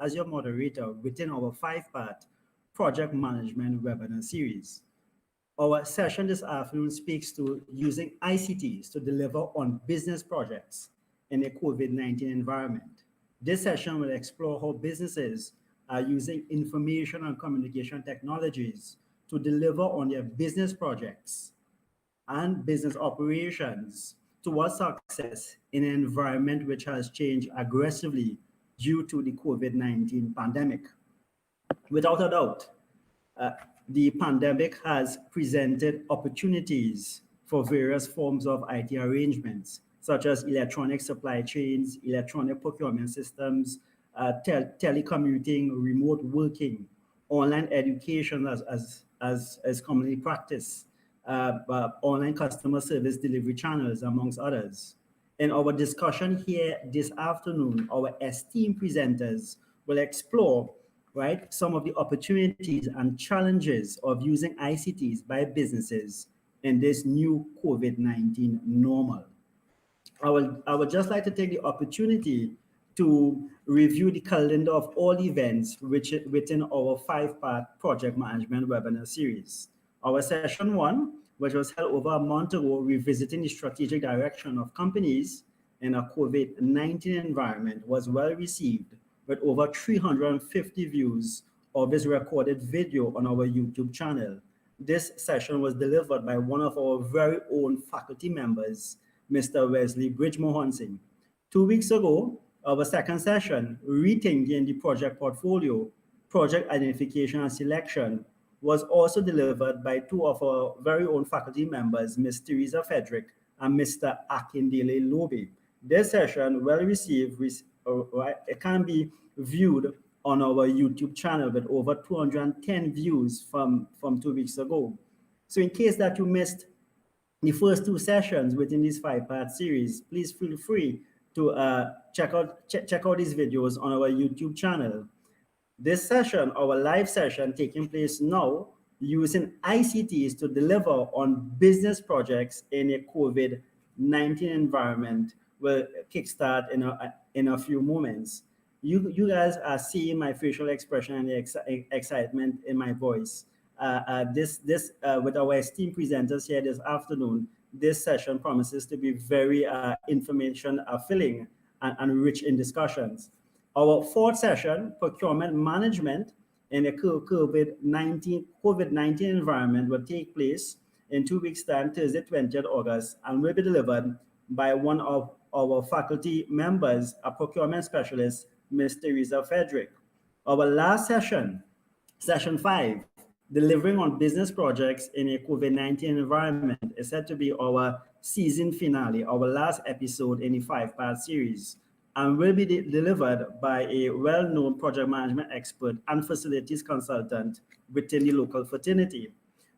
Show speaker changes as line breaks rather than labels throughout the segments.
as your moderator within our 5-part project management webinar series. Our session this afternoon speaks to using ICTs to deliver on business projects in a COVID-19 environment. This session will explore how businesses are using information and communication technologies to deliver on their business projects and business operations towards success in an environment which has changed aggressively due to the COVID-19 pandemic. Without a doubt, the pandemic has presented opportunities for various forms of IT arrangements, such as electronic supply chains, electronic procurement systems, telecommuting, remote working, online education as commonly practiced, online customer service delivery channels, amongst others. In our discussion here this afternoon, our esteemed presenters will explore some of the opportunities and challenges of using ICTs by businesses in this new COVID-19 normal. I would just like to take the opportunity to review the calendar of all events within our 5-part project management webinar series. Our session 1, which was held over a month ago, revisiting the strategic direction of companies in a COVID-19 environment, was well received, with over 350 views of this recorded video on our YouTube channel. This session was delivered by one of our very own faculty members, Mr. Wesley Bridgemohanson. 2 weeks ago, our second session, Rethinking the Project Portfolio, Project Identification and Selection, was also delivered by 2 of our very own faculty members, Ms. Teresa Frederick and Mr. Akindele Lobe. This session, well received, it can be viewed on our YouTube channel with over 210 views from 2 weeks ago. So in case that you missed the first 2 sessions within this 5-part series, please feel free to check out these videos on our YouTube channel. This session, our live session taking place now, using ICTs to deliver on business projects in a COVID-19 environment, will kickstart in a few moments. You guys are seeing my facial expression and the excitement in my voice. With our esteemed presenters here this afternoon, this session promises to be very information filling and rich in discussions. Our 4th session, procurement management in a COVID-19 environment, will take place in 2 weeks' time, Thursday, 20th August, and will be delivered by one of our faculty members, a procurement specialist, Ms. Teresa Frederick. Our last session, session 5, delivering on business projects in a COVID-19 environment, is said to be our season finale, our last episode in the 5-part series, and will be delivered by a well-known project management expert and facilities consultant within the local fraternity.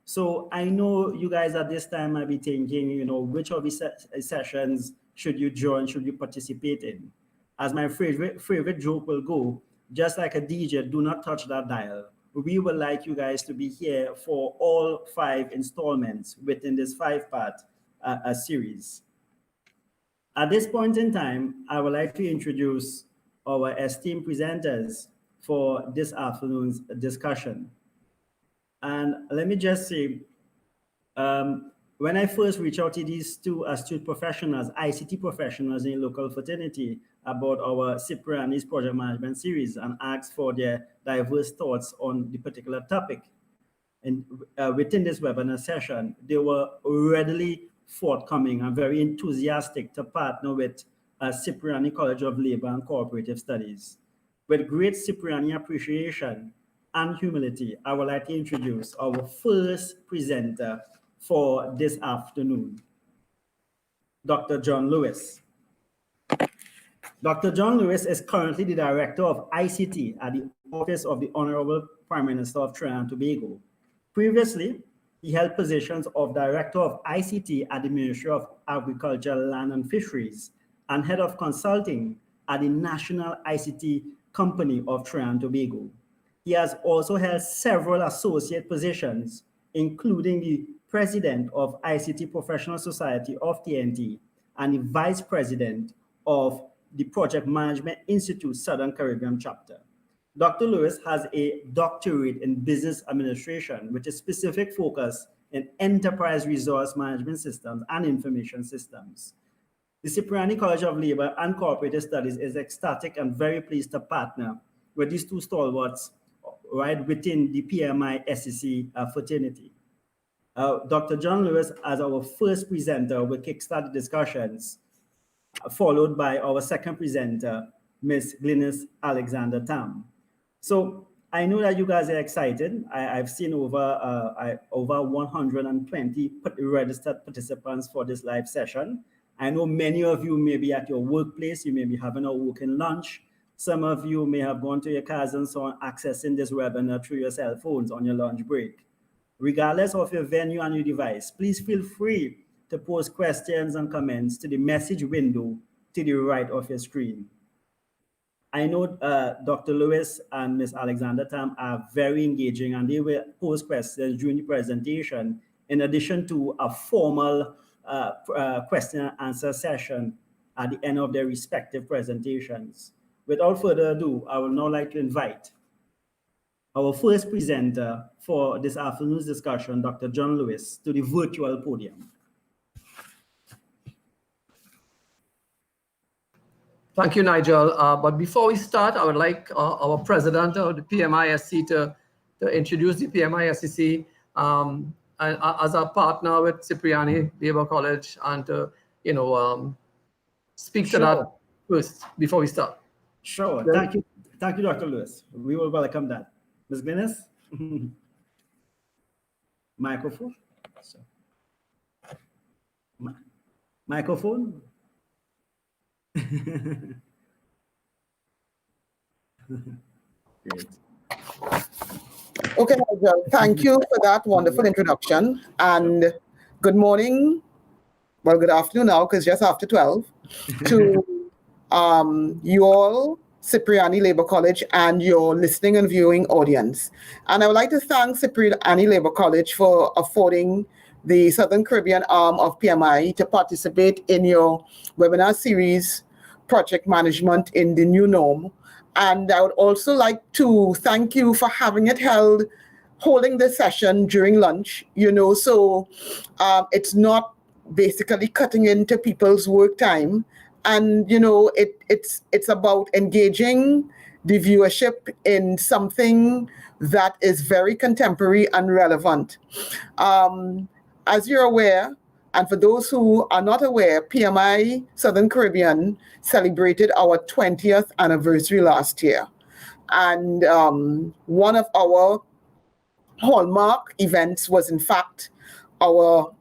So I know you guys at this time might be thinking, which of these sessions should you join, should you participate in? As my favorite joke will go, just like a DJ, do not touch that dial. We would like you guys to be here for all 5 installments within this 5-part series. At this point in time, I would like to introduce our esteemed presenters for this afternoon's discussion. And let me just say, when I first reached out to these 2 astute professionals, ICT professionals in local fraternity, about our Cipriani's project management series and asked for their diverse thoughts on the particular topic. And within this webinar session, they were readily forthcoming and very enthusiastic to partner with Cipriani College of Labor and Cooperative Studies. With great Cipriani appreciation and humility, I would like to introduce our first presenter for this afternoon, Dr. John Lewis. Dr. John Lewis is currently the Director of ICT at the Office of the Honorable Prime Minister of Trinidad and Tobago. Previously, he held positions of Director of ICT at the Ministry of Agriculture, Land and Fisheries and Head of Consulting at the National ICT Company of Trinidad and Tobago. He has also held several associate positions, including the President of ICT Professional Society of TNT and the Vice President of the Project Management Institute Southern Caribbean Chapter. Dr. Lewis has a doctorate in business administration with a specific focus in enterprise resource management systems and information systems. The Cipriani College of Labor and Cooperative Studies is ecstatic and very pleased to partner with these two stalwarts right within the PMI SEC fraternity. Dr. John Lewis, as our first presenter, will kickstart the discussions, followed by our second presenter, Ms. Glynis Alexander Tam. So I know that you guys are excited. I've seen over 120 registered participants for this live session. I know many of you may be at your workplace, you may be having a working lunch. Some of you may have gone to your cars and so on, accessing this webinar through your cell phones on your lunch break. Regardless of your venue and your device, please feel free to post questions and comments to the message window to the right of your screen. I know Dr. Lewis and Ms. Alexander Tam are very engaging, and they will pose questions during the presentation, in addition to a formal question and answer session at the end of their respective presentations. Without further ado, I would now like to invite our first presenter for this afternoon's discussion, Dr. John Lewis, to the virtual podium.
Thank you, Nigel. But before we start, I would like our president of the PMISC to introduce the PMISCC as a partner with Cipriani Labor College, and to speak to that first before we start.
Sure. Thank you, Dr. Lewis. We will welcome that. Ms. Glynis? Microphone. Microphone. Great.
Okay, Nigel, thank you for that wonderful introduction. And good morning, well, good afternoon now, because just after 12, to you all, Cipriani Labor College, and your listening and viewing audience. And I would like to thank Cipriani Labor College for affording the Southern Caribbean arm of PMI to participate in your webinar series, Project Management in the New Norm. And I would also like to thank you for having it holding this session during lunch, so it's not basically cutting into people's work time. And, it's about engaging the viewership in something that is very contemporary and relevant. As you're aware, and for those who are not aware, PMI Southern Caribbean celebrated our 20th anniversary last year. And one of our hallmark events was, in fact, our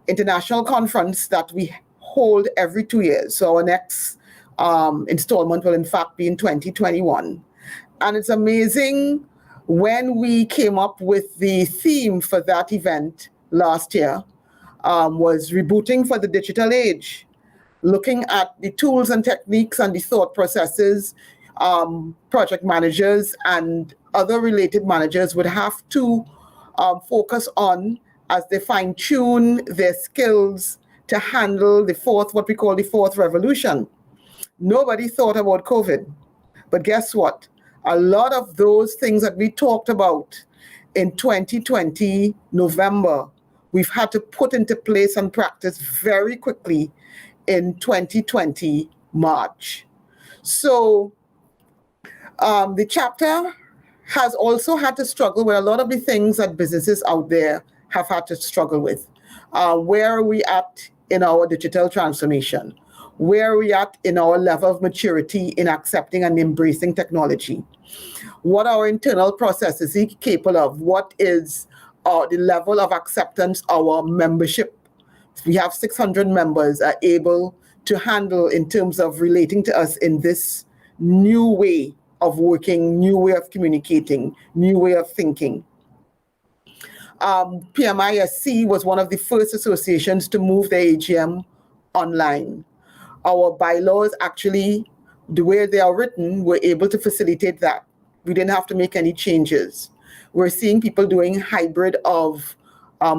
international conference that we hold every 2 years. So our next installment will, in fact, be in 2021. And it's amazing when we came up with the theme for that event last year, was rebooting for the digital age, looking at the tools and techniques and the thought processes project managers and other related managers would have to focus on as they fine-tune their skills to handle what we call the fourth revolution. Nobody thought about COVID, but guess what? A lot of those things that we talked about in 2020 November, we've had to put into place and practice very quickly in 2020 March. So the chapter has also had to struggle with a lot of the things that businesses out there have had to struggle with. Where are we at in our digital transformation? Where are we at in our level of maturity in accepting and embracing technology? What our internal processes are capable of? What is the level of acceptance our membership, we have 600 members, are able to handle in terms of relating to us in this new way of working, new way of communicating, new way of thinking. PMISC was one of the first associations to move their AGM online. Our bylaws actually, the way they are written, were able to facilitate that. We didn't have to make any changes. We're seeing people doing hybrid of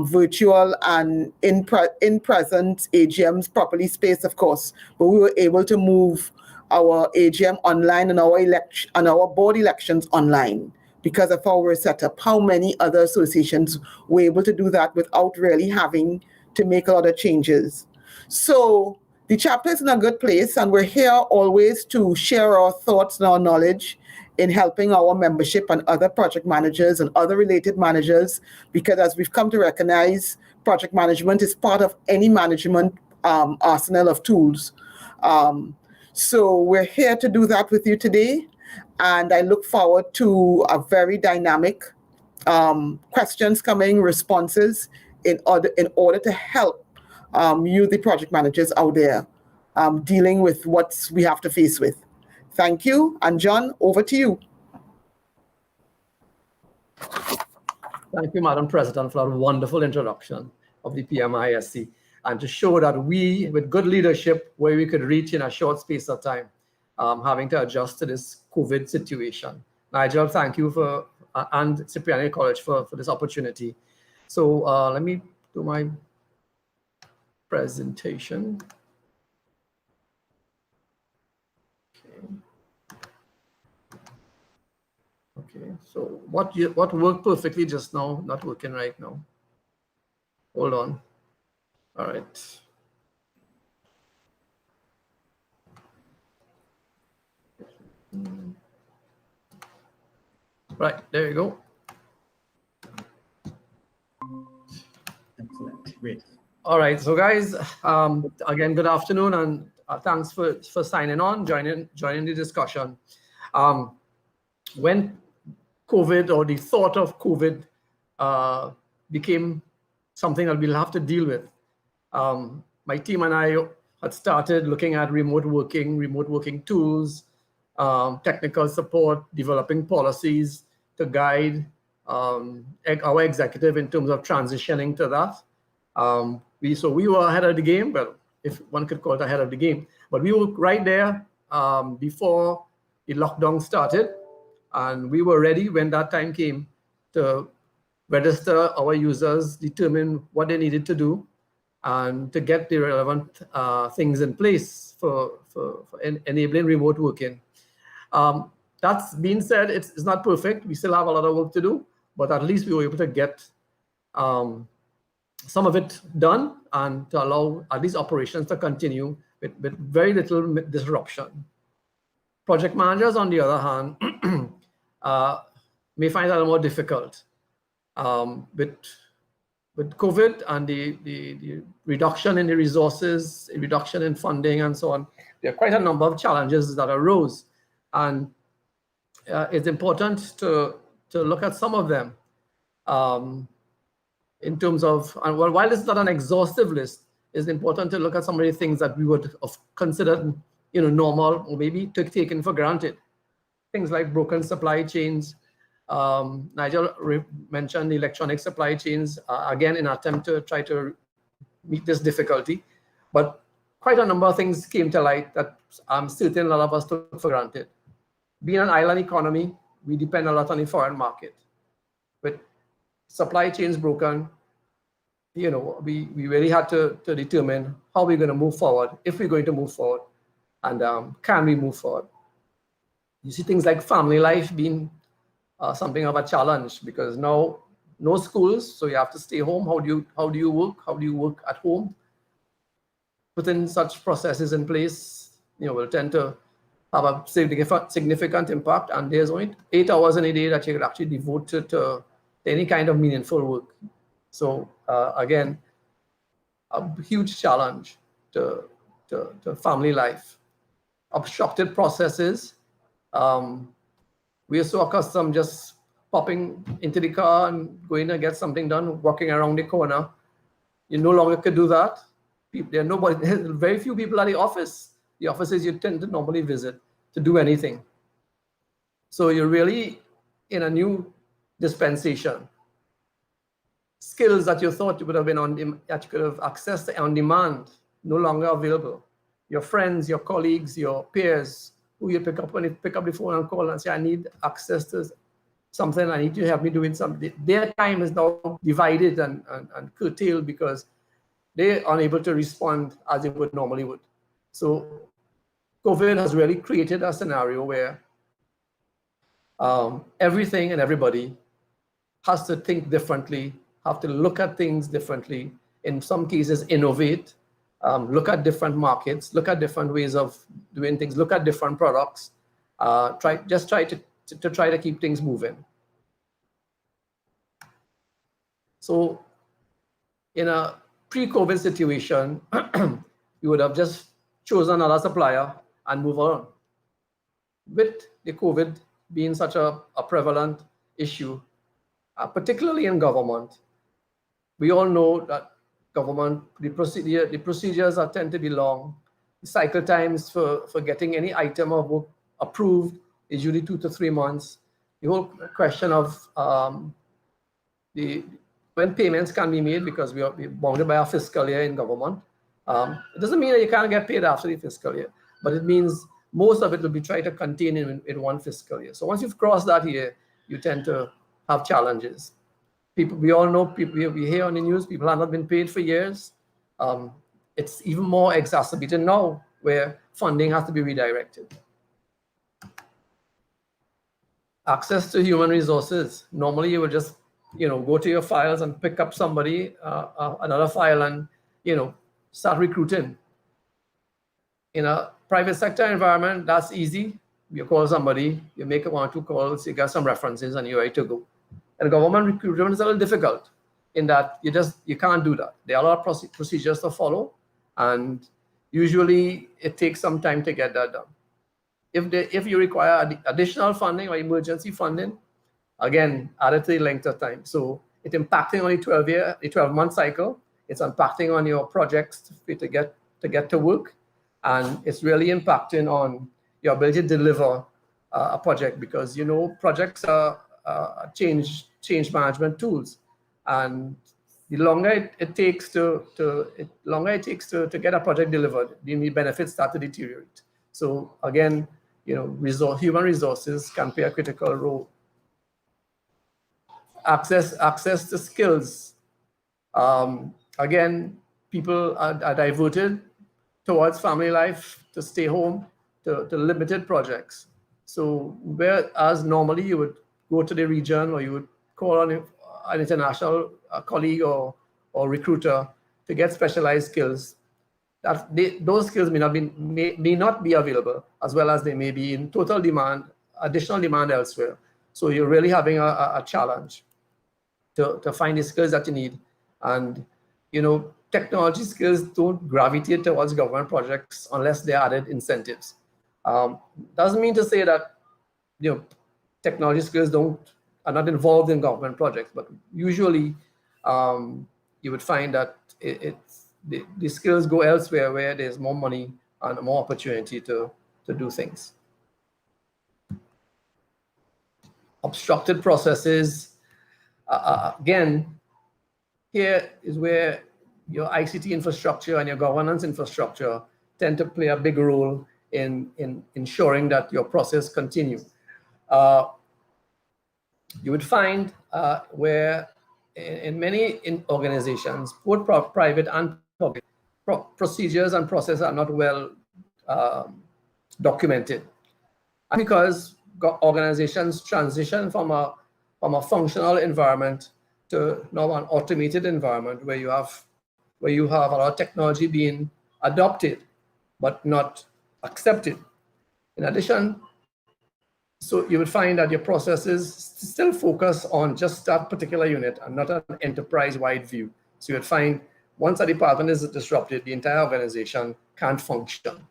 virtual and in-present AGMs, properly spaced, of course, but we were able to move our AGM online and our board elections online because of our setup. How many other associations were able to do that without really having to make a lot of changes? So the chapter is in a good place, and we're here always to share our thoughts and our knowledge in helping our membership and other project managers and other related managers, because as we've come to recognize, project management is part of any management arsenal of tools. So we're here to do that with you today, and I look forward to a very dynamic questions coming, responses in order to help you, the project managers out there, dealing with what we have to face with. Thank you. And John, over to you.
Thank you, Madam President, for a wonderful introduction of the PMISC, and to show that we, with good leadership, where we could reach in a short space of time, having to adjust to this COVID situation. Nigel, thank you for, and Cipriani College for this opportunity. So let me do my presentation. Okay, so what worked perfectly just now, not working right now. Hold on. All right. Right, there you go.
Excellent, great.
All right, so guys, again, good afternoon, and thanks for signing on, joining the discussion. When COVID, or the thought of COVID, became something that we'll have to deal with, my team and I had started looking at remote working tools, technical support, developing policies to guide our executive in terms of transitioning to that. So we were ahead of the game, well, if one could call it ahead of the game, but we were right there before the lockdown started, and we were ready when that time came to register our users, determine what they needed to do, and to get the relevant things in place for enabling remote working. That's being said, it's not perfect. We still have a lot of work to do, but at least we were able to get some of it done, and to allow at least operations to continue with very little disruption. Project managers, on the other hand, may find that more difficult. With COVID and the reduction in the resources, reduction in funding, and so on, there are quite a number of challenges that arose, and it's important to look at some of them. In terms of, and while it's not an exhaustive list, it's important to look at some of the things that we would have considered, normal, or maybe taken for granted. Things like broken supply chains. Nigel mentioned the electronic supply chains, again, in an attempt to try to meet this difficulty. But quite a number of things came to light that I'm certain a lot of us took for granted. Being an island economy, we depend a lot on the foreign market. With supply chains broken, we really had to determine how we're going to move forward, if we're going to move forward, and can we move forward. You see things like family life being something of a challenge, because now no schools, so you have to stay home. How do you work? How do you work at home? Putting such processes in place, will tend to have a significant impact, and there's only 8 hours in a day that you could actually devote to any kind of meaningful work. So again, a huge challenge to family life. Obstructed processes. We are so accustomed just popping into the car and going to get something done, walking around the corner. You no longer could do that. There's very few people at the office. The offices you tend to normally visit to do anything. So you're really in a new dispensation. Skills that you thought you would have been that you could have accessed on demand, no longer available. Your friends, your colleagues, your peers, who you pick up when you pick up the phone and call and say, I need access to something, I need you to help me doing something. Their time is now divided and curtailed because they're unable to respond as they would normally would. So COVID has really created a scenario where everything and everybody has to think differently, have to look at things differently, in some cases innovate, look at different markets, look at different ways of doing things, look at different products, try to keep things moving. So in a pre-COVID situation, you would have just chosen another supplier and move on. With the COVID being such a prevalent issue, particularly in government, we all know that government, the procedures tend to be long. The cycle times for getting any item of work approved is usually 2 to 3 months. The whole question of when payments can be made, because we are bounded by our fiscal year in government. It doesn't mean that you can't get paid after the fiscal year, but it means most of it will be tried to contain in one fiscal year. So once you've crossed that year, you tend to have challenges. People, we all know, people we hear on the news, people have not been paid for years. It's even more exacerbated now, where funding has to be redirected. Access to human resources. Normally, you would just go to your files and pick up somebody, another file, and start recruiting. In a private sector environment, that's easy. You call somebody, you make 1 or 2 calls, you get some references, and you're ready to go. And government recruitment is a little difficult in that you can't do that. There are a lot of procedures to follow, and usually it takes some time to get that done. If you require additional funding or emergency funding, again, added to the length of time. So it's impacting on the 12-month cycle. It's impacting on your projects to get to work, and it's really impacting on your ability to deliver a project, because projects are change management tools, and the longer it takes to get a project delivered, the benefits start to deteriorate. So again, human resources can play a critical role. Access to skills. Again, people are diverted towards family life, to stay home, to limited projects. So whereas normally you would go to the region, or you would call on an international colleague or recruiter to get specialized skills, those skills may not be available, as well as they may be in total demand, additional demand elsewhere. So you're really having a challenge to find the skills that you need. And technology skills don't gravitate towards government projects unless they're added incentives. Doesn't mean to say that technology skills are not involved in government projects, but usually you would find that the skills go elsewhere, where there's more money and more opportunity to do things. Obstructed processes. Again, here is where your ICT infrastructure and your governance infrastructure tend to play a big role in ensuring that your process continues. You would find where in many organizations, both private and public, procedures and processes are not well documented. And because organizations transition from a functional environment to now an automated environment, where you have a lot of technology being adopted but not accepted. In addition, so you would find that your processes still focus on just that particular unit and not an enterprise-wide view. So you would find once a department is disrupted, the entire organization can't function.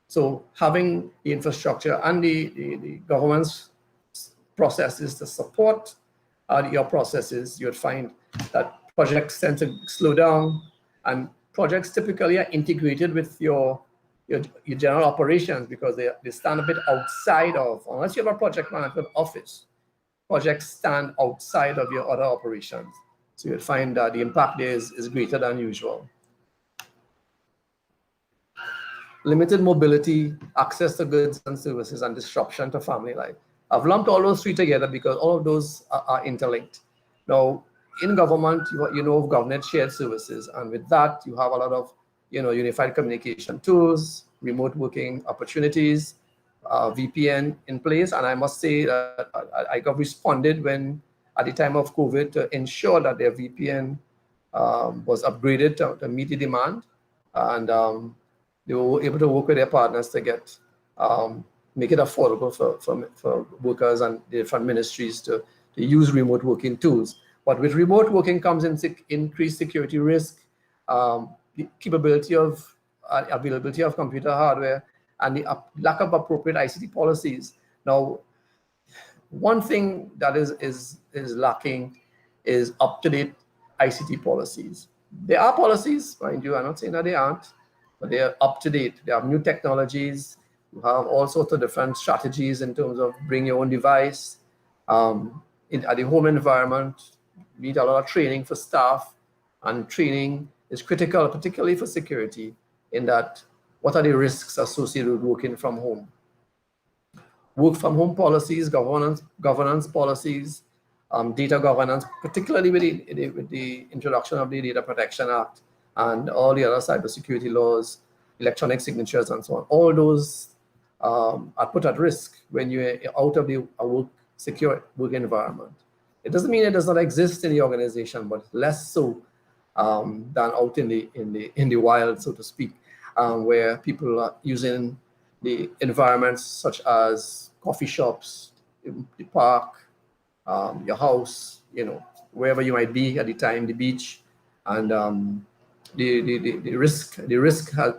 So having the infrastructure and the governance processes to support your processes, you would find that projects tend to slow down, and projects typically are integrated with your general operations, because they stand a bit outside of, unless you have a project management office, projects stand outside of your other operations. So you'll find that the impact there is greater than usual. Limited mobility, access to goods and services, and disruption to family life. I've lumped all those 3 together because all of those are interlinked. Now, in government, of government shared services, and with that, you have a lot of unified communication tools, remote working opportunities, VPN in place. And I must say that I got responded when, at the time of COVID, to ensure that their VPN was upgraded to meet the demand. And they were able to work with their partners to get make it affordable for workers and different ministries to use remote working tools. But with remote working comes in increased security risk, the capability of availability of computer hardware, and the lack of appropriate ICT policies. Now, one thing that is lacking is up-to-date ICT policies. There are policies, mind you, I'm not saying that they aren't, but they are up-to-date. They have new technologies. You have all sorts of different strategies in terms of bring your own device. At the home environment, we need a lot of training for staff, and training is critical, particularly for security, in that what are the risks associated with working from home? Work from home policies, governance policies, data governance, particularly with the introduction of the Data Protection Act and all the other cybersecurity laws, electronic signatures and so on. All those are put at risk when you're out of the secure work environment. It doesn't mean it does not exist in the organization, but less so than out in the wild, so to speak, where people are using the environments such as coffee shops, the park, your house, wherever you might be at the time, the beach, and the risk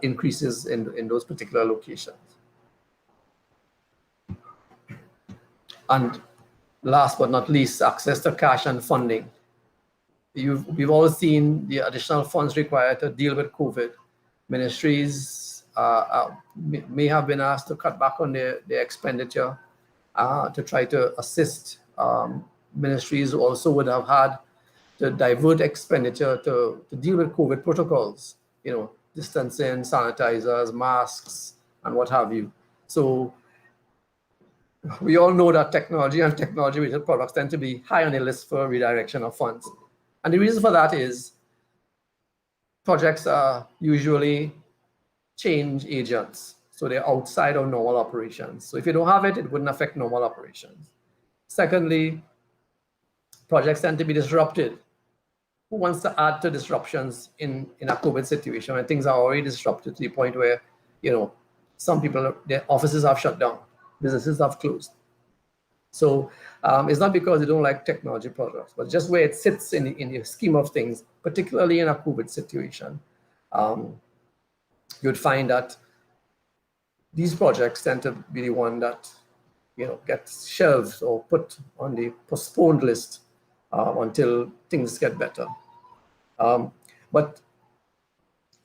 increases in those particular locations. And last but not least, access to cash and funding. We've all seen the additional funds required to deal with COVID. Ministries may have been asked to cut back on their expenditure to try to assist. Ministries also would have had to divert expenditure to deal with COVID protocols, distancing, sanitizers, masks, and what have you. So we all know that technology and technology-related products tend to be high on the list for redirection of funds. And the reason for that is projects are usually change agents. So they're outside of normal operations. So if you don't have it, it wouldn't affect normal operations. Secondly, projects tend to be disrupted. Who wants to add to disruptions in a COVID situation when things are already disrupted to the point where, some people, their offices have shut down, businesses have closed. So it's not because they don't like technology products, but just where it sits in the scheme of things, particularly in a COVID situation, you'd find that these projects tend to be the one that gets shelved or put on the postponed list until things get better. But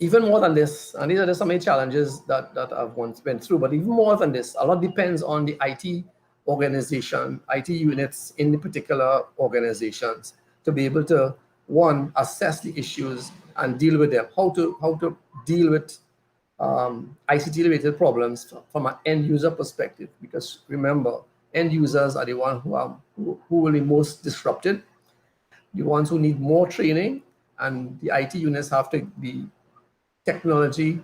even more than this, and these are just some of the challenges that I've once went through, but even more than this, a lot depends on the IT organization, IT units in the particular organizations to be able to, one, assess the issues and deal with them, how to deal with ICT-related problems from an end-user perspective. Because remember, end users are the ones who will be most disrupted, the ones who need more training, and the IT units have to be technology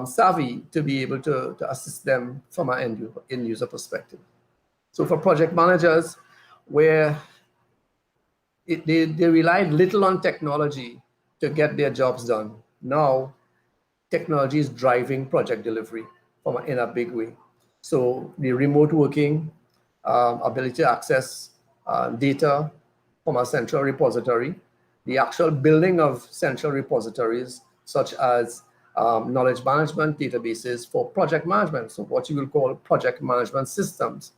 savvy to be able to assist them from an end-user perspective. So for project managers, where they relied little on technology to get their jobs done, now technology is driving project delivery in a big way. So the remote working, ability to access data from a central repository, the actual building of central repositories, such as knowledge management databases for project management, so what you will call project management systems,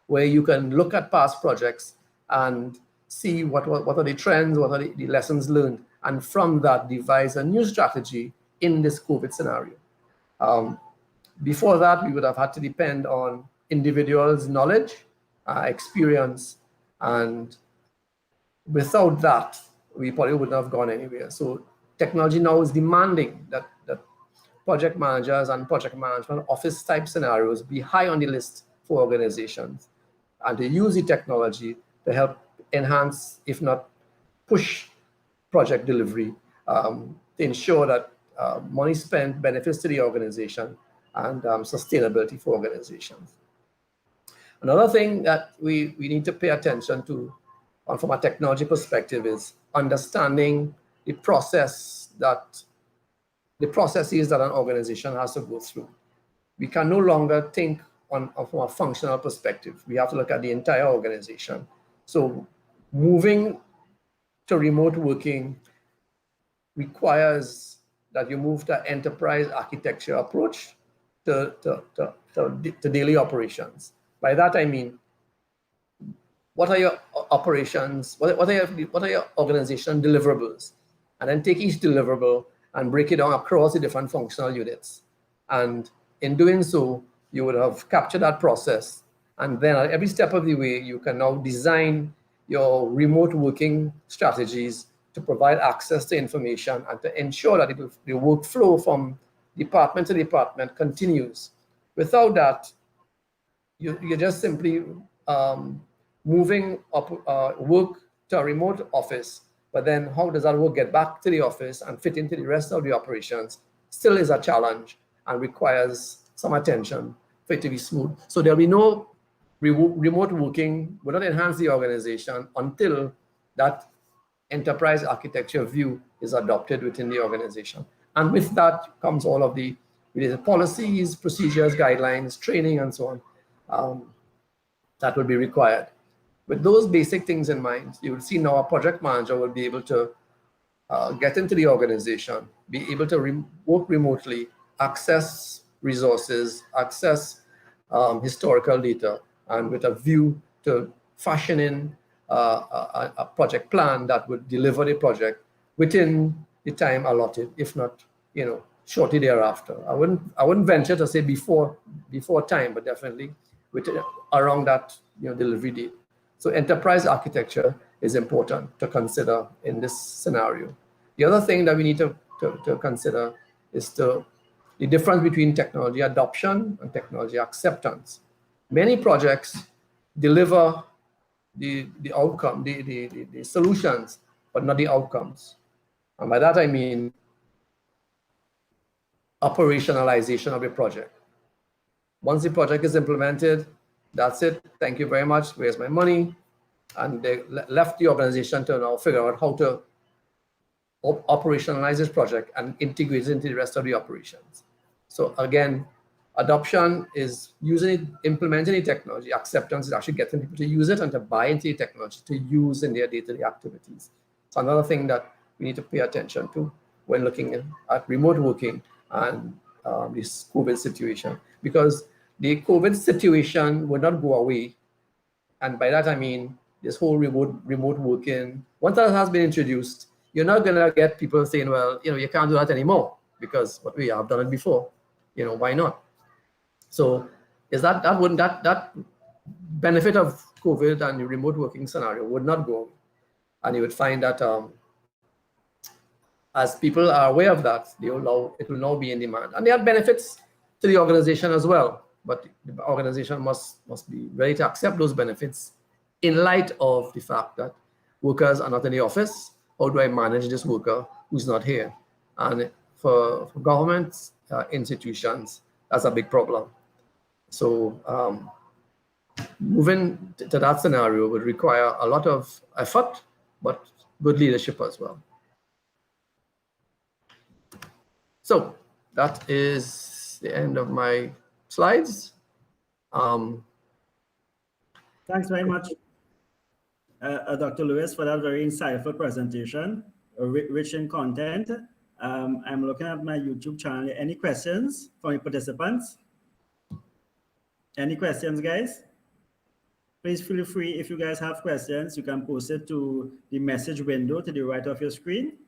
where you can look at past projects and see what are the trends, what are the lessons learned, and from that devise a new strategy in this COVID scenario. Before that, we would have had to depend on individuals' knowledge, experience, and without that, we probably wouldn't have gone anywhere. So technology now is demanding that project managers and project management office type scenarios be high on the list for organizations, and to use the technology to help enhance, if not push, project delivery, to ensure that money spent benefits to the organization and sustainability for organizations. Another thing that we need to pay attention to from a technology perspective is understanding the processes that an organization has to go through. We can no longer think from a functional perspective. We have to look at the entire organization. So moving to remote working requires that you move to enterprise architecture approach to daily operations. By that I mean, what are your operations? What are your organization deliverables? And then take each deliverable and break it down across the different functional units. And in doing so, you would have captured that process. And then at every step of the way, you can now design your remote working strategies to provide access to information and to ensure that the workflow from department to department continues. Without that, you're just simply moving work to a remote office, but then how does that work get back to the office and fit into the rest of the operations still is a challenge and requires some attention for it to be smooth. So there'll be no remote working, will not enhance the organization until that enterprise architecture view is adopted within the organization. And with that comes all of the related policies, procedures, guidelines, training, and so on that will be required. With those basic things in mind, you will see now a project manager will be able to get into the organization, be able to work remotely, access resources, access historical data, and with a view to fashioning a project plan that would deliver the project within the time allotted, if not, shortly thereafter. I wouldn't venture to say before time, but definitely around that delivery date. So enterprise architecture is important to consider in this scenario. The other thing that we need to consider is the difference between technology adoption and technology acceptance. Many projects deliver the outcome, the solutions, but not the outcomes. And by that I mean operationalization of the project. Once the project is implemented, that's it. Thank you very much. Where's my money? And they left the organization to now figure out how to operationalize this project and integrate it into the rest of the operations. So again, adoption is implementing the technology. Acceptance is actually getting people to use it and to buy into the technology to use in their day-to-day activities. So another thing that we need to pay attention to when looking at remote working and this COVID situation, because the COVID situation will not go away. And by that, I mean, this whole remote working, once that has been introduced, you're not going to get people saying, well, you can't do that anymore because we have done it before. Why not? So is that benefit of COVID and the remote working scenario would not go away. And you would find that as people are aware of that, it will now be in demand. And there are benefits to the organization as well. But the organization must be ready to accept those benefits in light of the fact that workers are not in the office. How do I manage this worker who's not here? And for government institutions, that's a big problem. So moving to that scenario would require a lot of effort, but good leadership as well. So that is the end of my slides.
Thanks very much, Dr. Lewis, for that very insightful presentation, rich in content. I'm looking at my YouTube channel. Any questions from the participants? Any questions, guys? Please feel free, if you guys have questions, you can post it to the message window to the right of your screen.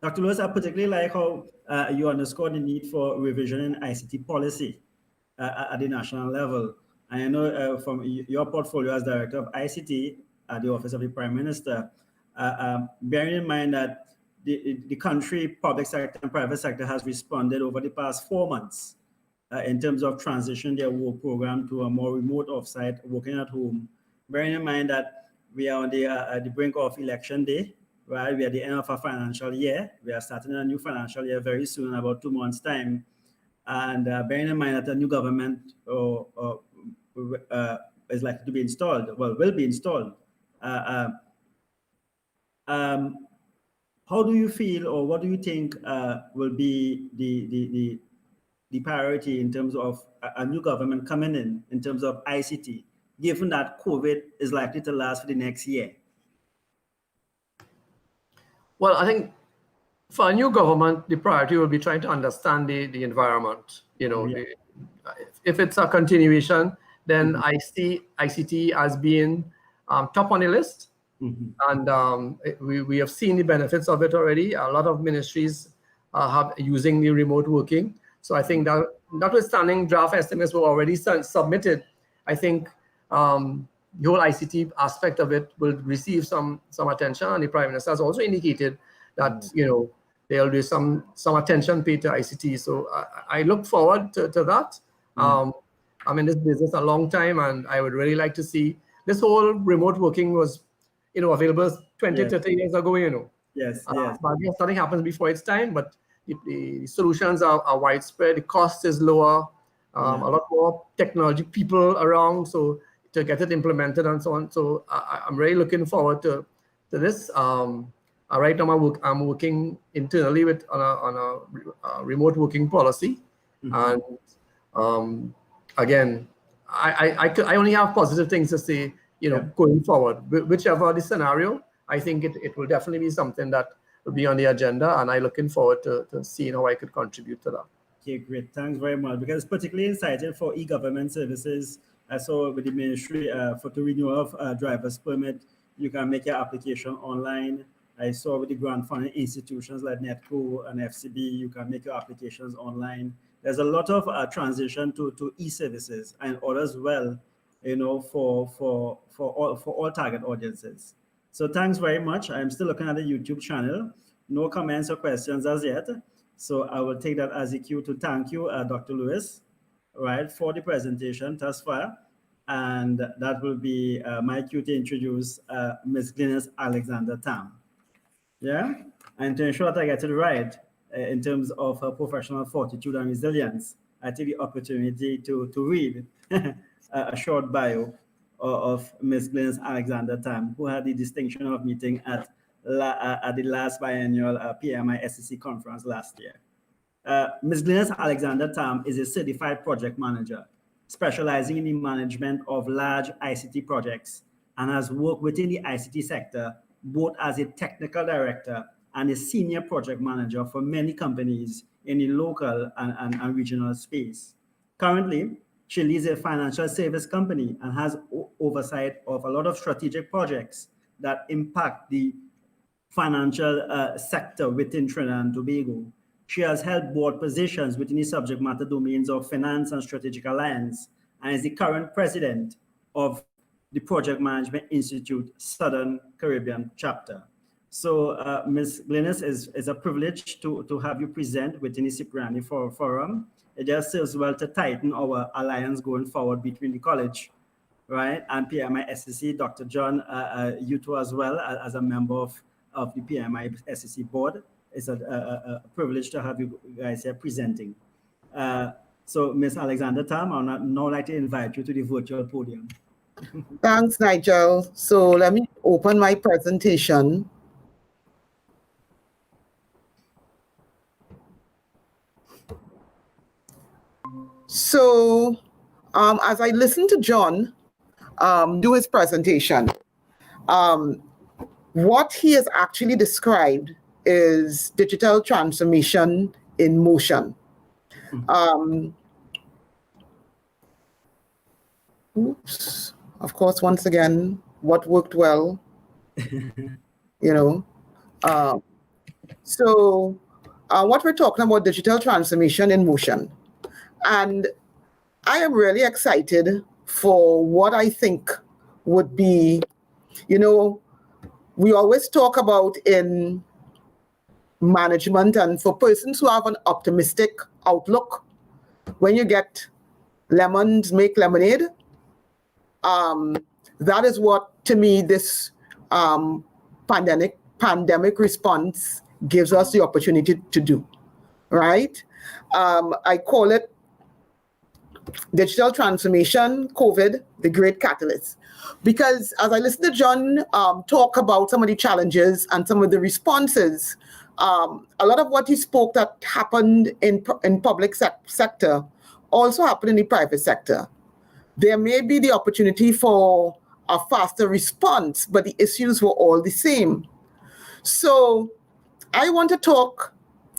Dr. Lewis, I particularly like how you underscore the need for revision in ICT policy at the national level. And I know from your portfolio as Director of ICT at the Office of the Prime Minister, bearing in mind that the country, public sector and private sector has responded over the past 4 months in terms of transitioning their work program to a more remote offsite, working at home, bearing in mind that we are on the brink of election day, right? We are at the end of our financial year. We are starting a new financial year very soon, in about 2 months' time. And bearing in mind that a new government is likely to be installed, well, will be installed. How do you feel, or what do you think will be the priority in terms of a new government coming in terms of ICT, given that COVID is likely to last for the next year?
Well, I think for a new government, the priority will be trying to understand the environment. You know,
Yeah.
If it's a continuation, then I see ICT as being top on the list. And we have seen the benefits of it already. A lot of ministries have using the remote working. So I think that notwithstanding draft estimates were already submitted, I think the whole ICT aspect of it will receive some attention. And the Prime Minister has also indicated that there'll be some attention paid to ICT. So I look forward to that. I'm in this business a long time, and I would really like to see this whole remote working was available 20, 30 years ago,
Yes.
But something happens before its time, but the solutions are widespread. The cost is lower, a lot more technology people around, so to get it implemented and so on. So I'm really looking forward to this. Right now I'm working internally on a remote working policy. And again, I only have positive things to say, going forward. Whichever the scenario, I think it will definitely be something that will be on the agenda, and I'm looking forward to seeing how I could contribute to that.
Okay, great. Thanks very much. Because it's particularly exciting for e-government services. I saw with the ministry for the renewal of driver's permit, you can make your application online. I saw with the grant funding institutions like NETCO and FCB, you can make your applications online. There's a lot of transition to e-services and others well, for all target audiences. So thanks very much. I'm still looking at the YouTube channel. No comments or questions as yet. So I will take that as a cue to thank you, Dr. Lewis, right, for the presentation thus far. And that will be my cue to introduce Ms. Glynis Alexander Tam. Yeah, and to ensure that I get it right in terms of her professional fortitude and resilience, I take the opportunity to read a short bio of Ms. Glynis Alexander Tam, who had the distinction of meeting at the last biennial PMI SEC conference last year. Ms. Glynis Alexander Tam is a certified project manager, specializing in the management of large ICT projects, and has worked within the ICT sector both as a technical director and a senior project manager for many companies in the local and regional space. Currently, she leads a financial service company and has oversight of a lot of strategic projects that impact the financial sector within Trinidad and Tobago. She has held board positions within the subject matter domains of finance and strategic alliance, and is the current president of the Project Management Institute Southern Caribbean chapter. So Ms. Glynis, is a privilege to have you present within the Cipriani Forum. It just serves well to tighten our alliance going forward between the college, right, and PMI SEC. Dr. John, you too as well, as a member of the PMI SEC board. It's a privilege to have you guys here presenting. So Ms. Alexander Tam, I would now like to invite you to the virtual podium.
Thanks, Nigel. So let me open my presentation. So as I listened to John do his presentation, what he has actually described is digital transformation in motion. Oops. Of course, once again, what worked well, So what we're talking about, digital transformation in motion. And I am really excited for what I think would be, we always talk about in management, and for persons who have an optimistic outlook, when you get lemons, make lemonade. That is what, to me, this pandemic pandemic response gives us the opportunity to do, right? I call it digital transformation, COVID, the great catalyst. Because as I listen to John talk about some of the challenges and some of the responses, a lot of what he spoke that happened in public sector also happened in the private sector. There may be the opportunity for a faster response, but the issues were all the same. So I want to talk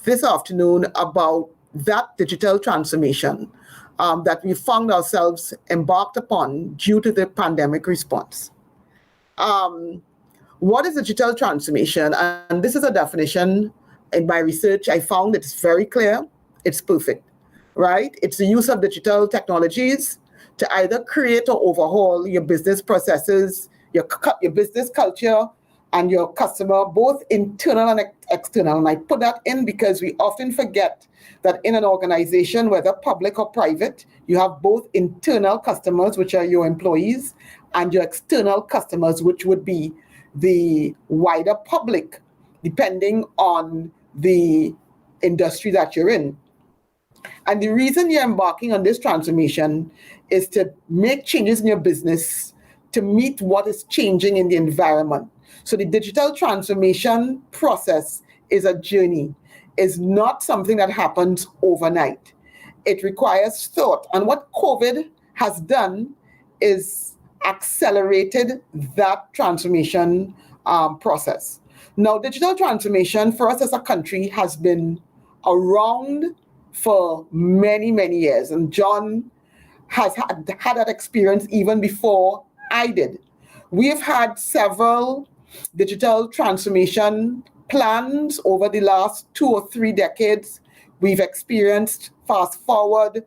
this afternoon about that digital transformation that we found ourselves embarked upon due to the pandemic response. What is digital transformation? And this is a definition in my research. I found it's very clear. It's perfect, right? It's the use of digital technologies to either create or overhaul your business processes, your business culture, and your customer, both internal and external. And I put that in because we often forget that in an organization, whether public or private, you have both internal customers, which are your employees, and your external customers, which would be the wider public, depending on the industry that you're in. And the reason you're embarking on this transformation is to make changes in your business to meet what is changing in the environment. So the digital transformation process is a journey. It's not something that happens overnight. It requires thought. And what COVID has done is accelerated that transformation process. Now, digital transformation for us as a country has been around for many, many years. And John has had that experience even before I did. We have had several digital transformation plans over the last 2 or 3 decades. We've experienced fast forward,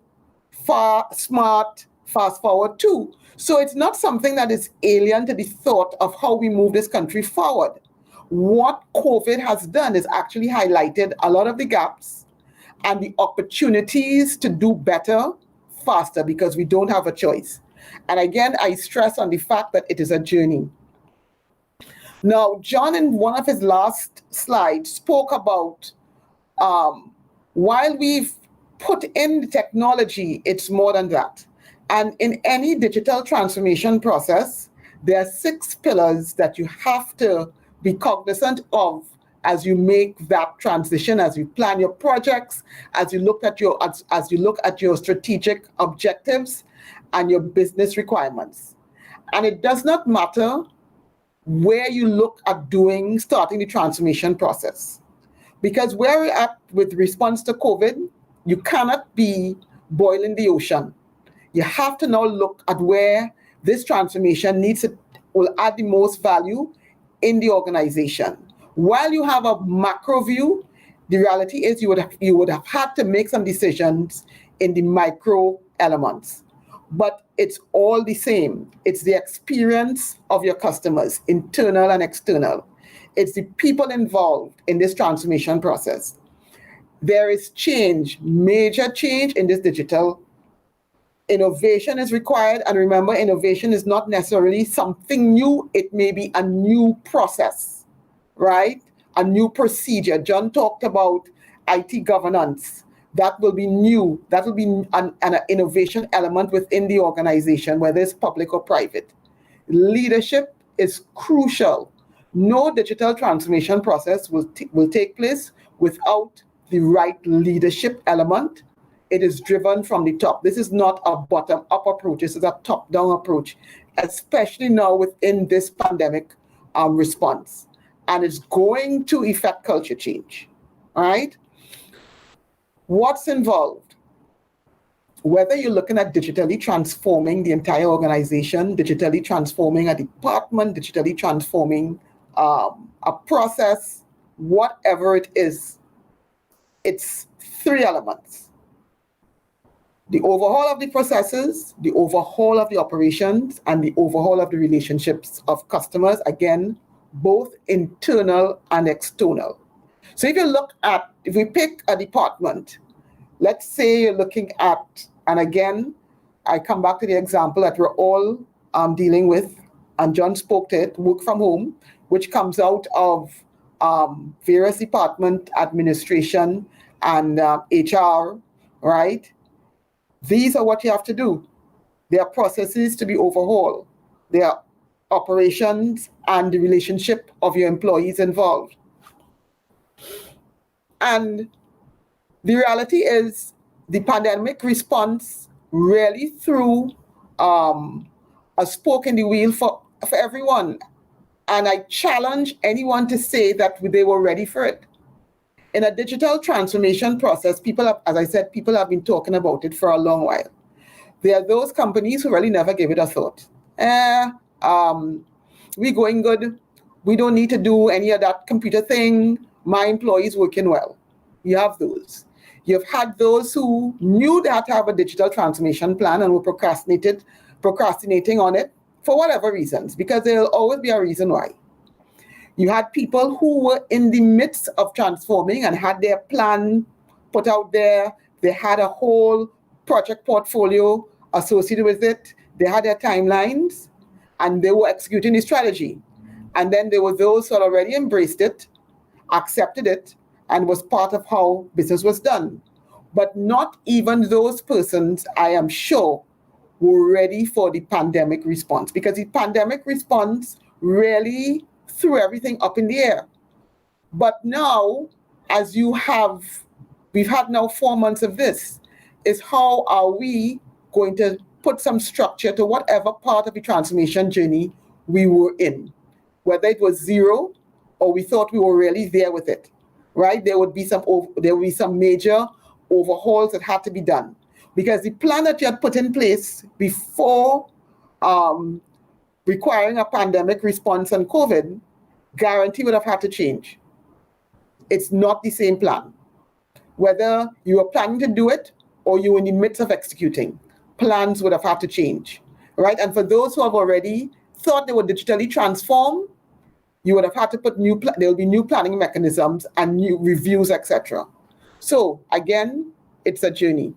smart, fast forward 2. So it's not something that is alien to the thought of how we move this country forward. What COVID has done is actually highlighted a lot of the gaps and the opportunities to do better faster because we don't have a choice. And again, I stress on the fact that it is a journey. Now, John, in one of his last slides, spoke about while we've put in the technology, it's more than that. And in any digital transformation process, there are 6 pillars that you have to be cognizant of as you make that transition, as you plan your projects, as you look at your strategic objectives and your business requirements. And it does not matter where you look at starting the transformation process. Because where we're at with response to COVID, you cannot be boiling the ocean. You have to now look at where this transformation will add the most value in the organization. While you have a macro view, the reality is you would have had to make some decisions in the micro elements. But it's all the same. It's the experience of your customers, internal and external. It's the people involved in this transformation process. There is change, major change in this digital. Innovation is required. And remember, innovation is not necessarily something new. It may be a new process, right? A new procedure. John talked about IT governance. That will be new. That will be an innovation element within the organization, whether it's public or private. Leadership is crucial. No digital transformation process will take place without the right leadership element. It is driven from the top. This is not a bottom-up approach. This is a top-down approach, especially now within this pandemic response. And it's going to affect culture change, all right? What's involved? Whether you're looking at digitally transforming the entire organization, digitally transforming a department, digitally transforming a process, whatever it is, it's 3 elements. The overhaul of the processes, the overhaul of the operations, and the overhaul of the relationships of customers, again, both internal and external. So if we pick a department, let's say you're looking at, and again, I come back to the example that we're all dealing with, and John spoke to it, work from home, which comes out of various department administration and HR, right? These are what you have to do. There are processes to be overhauled. There are operations and the relationship of your employees involved. And the reality is the pandemic response really threw a spoke in the wheel for everyone. And I challenge anyone to say that they were ready for it. In a digital transformation process, people have, as I said, people have been talking about it for a long while. There are those companies who really never gave it a thought. We're going good. We don't need to do any of that computer thing. My employees working well. You have those. You've had those who knew they had to have a digital transformation plan and were procrastinating on it for whatever reasons, because there'll always be a reason why. You had people who were in the midst of transforming and had their plan put out there. They had a whole project portfolio associated with it. They had their timelines and they were executing the strategy. And then there were those who had already embraced it, accepted it, and was part of how business was done. But not even those persons, I am sure, were ready for the pandemic response, because the pandemic response really threw everything up in the air. But now, as we've had now 4 months of this, is how are we going to put some structure to whatever part of the transformation journey we were in, whether it was zero or we thought we were really there with it, right? There would be some major overhauls that had to be done, because the plan that you had put in place before requiring a pandemic response on COVID, guarantee would have had to change. It's not the same plan. Whether you were planning to do it or you were in the midst of executing, plans would have had to change, right? And for those who have already thought they would digitally transform, you would have had to put there will be new planning mechanisms and new reviews, etc. So again, it's a journey.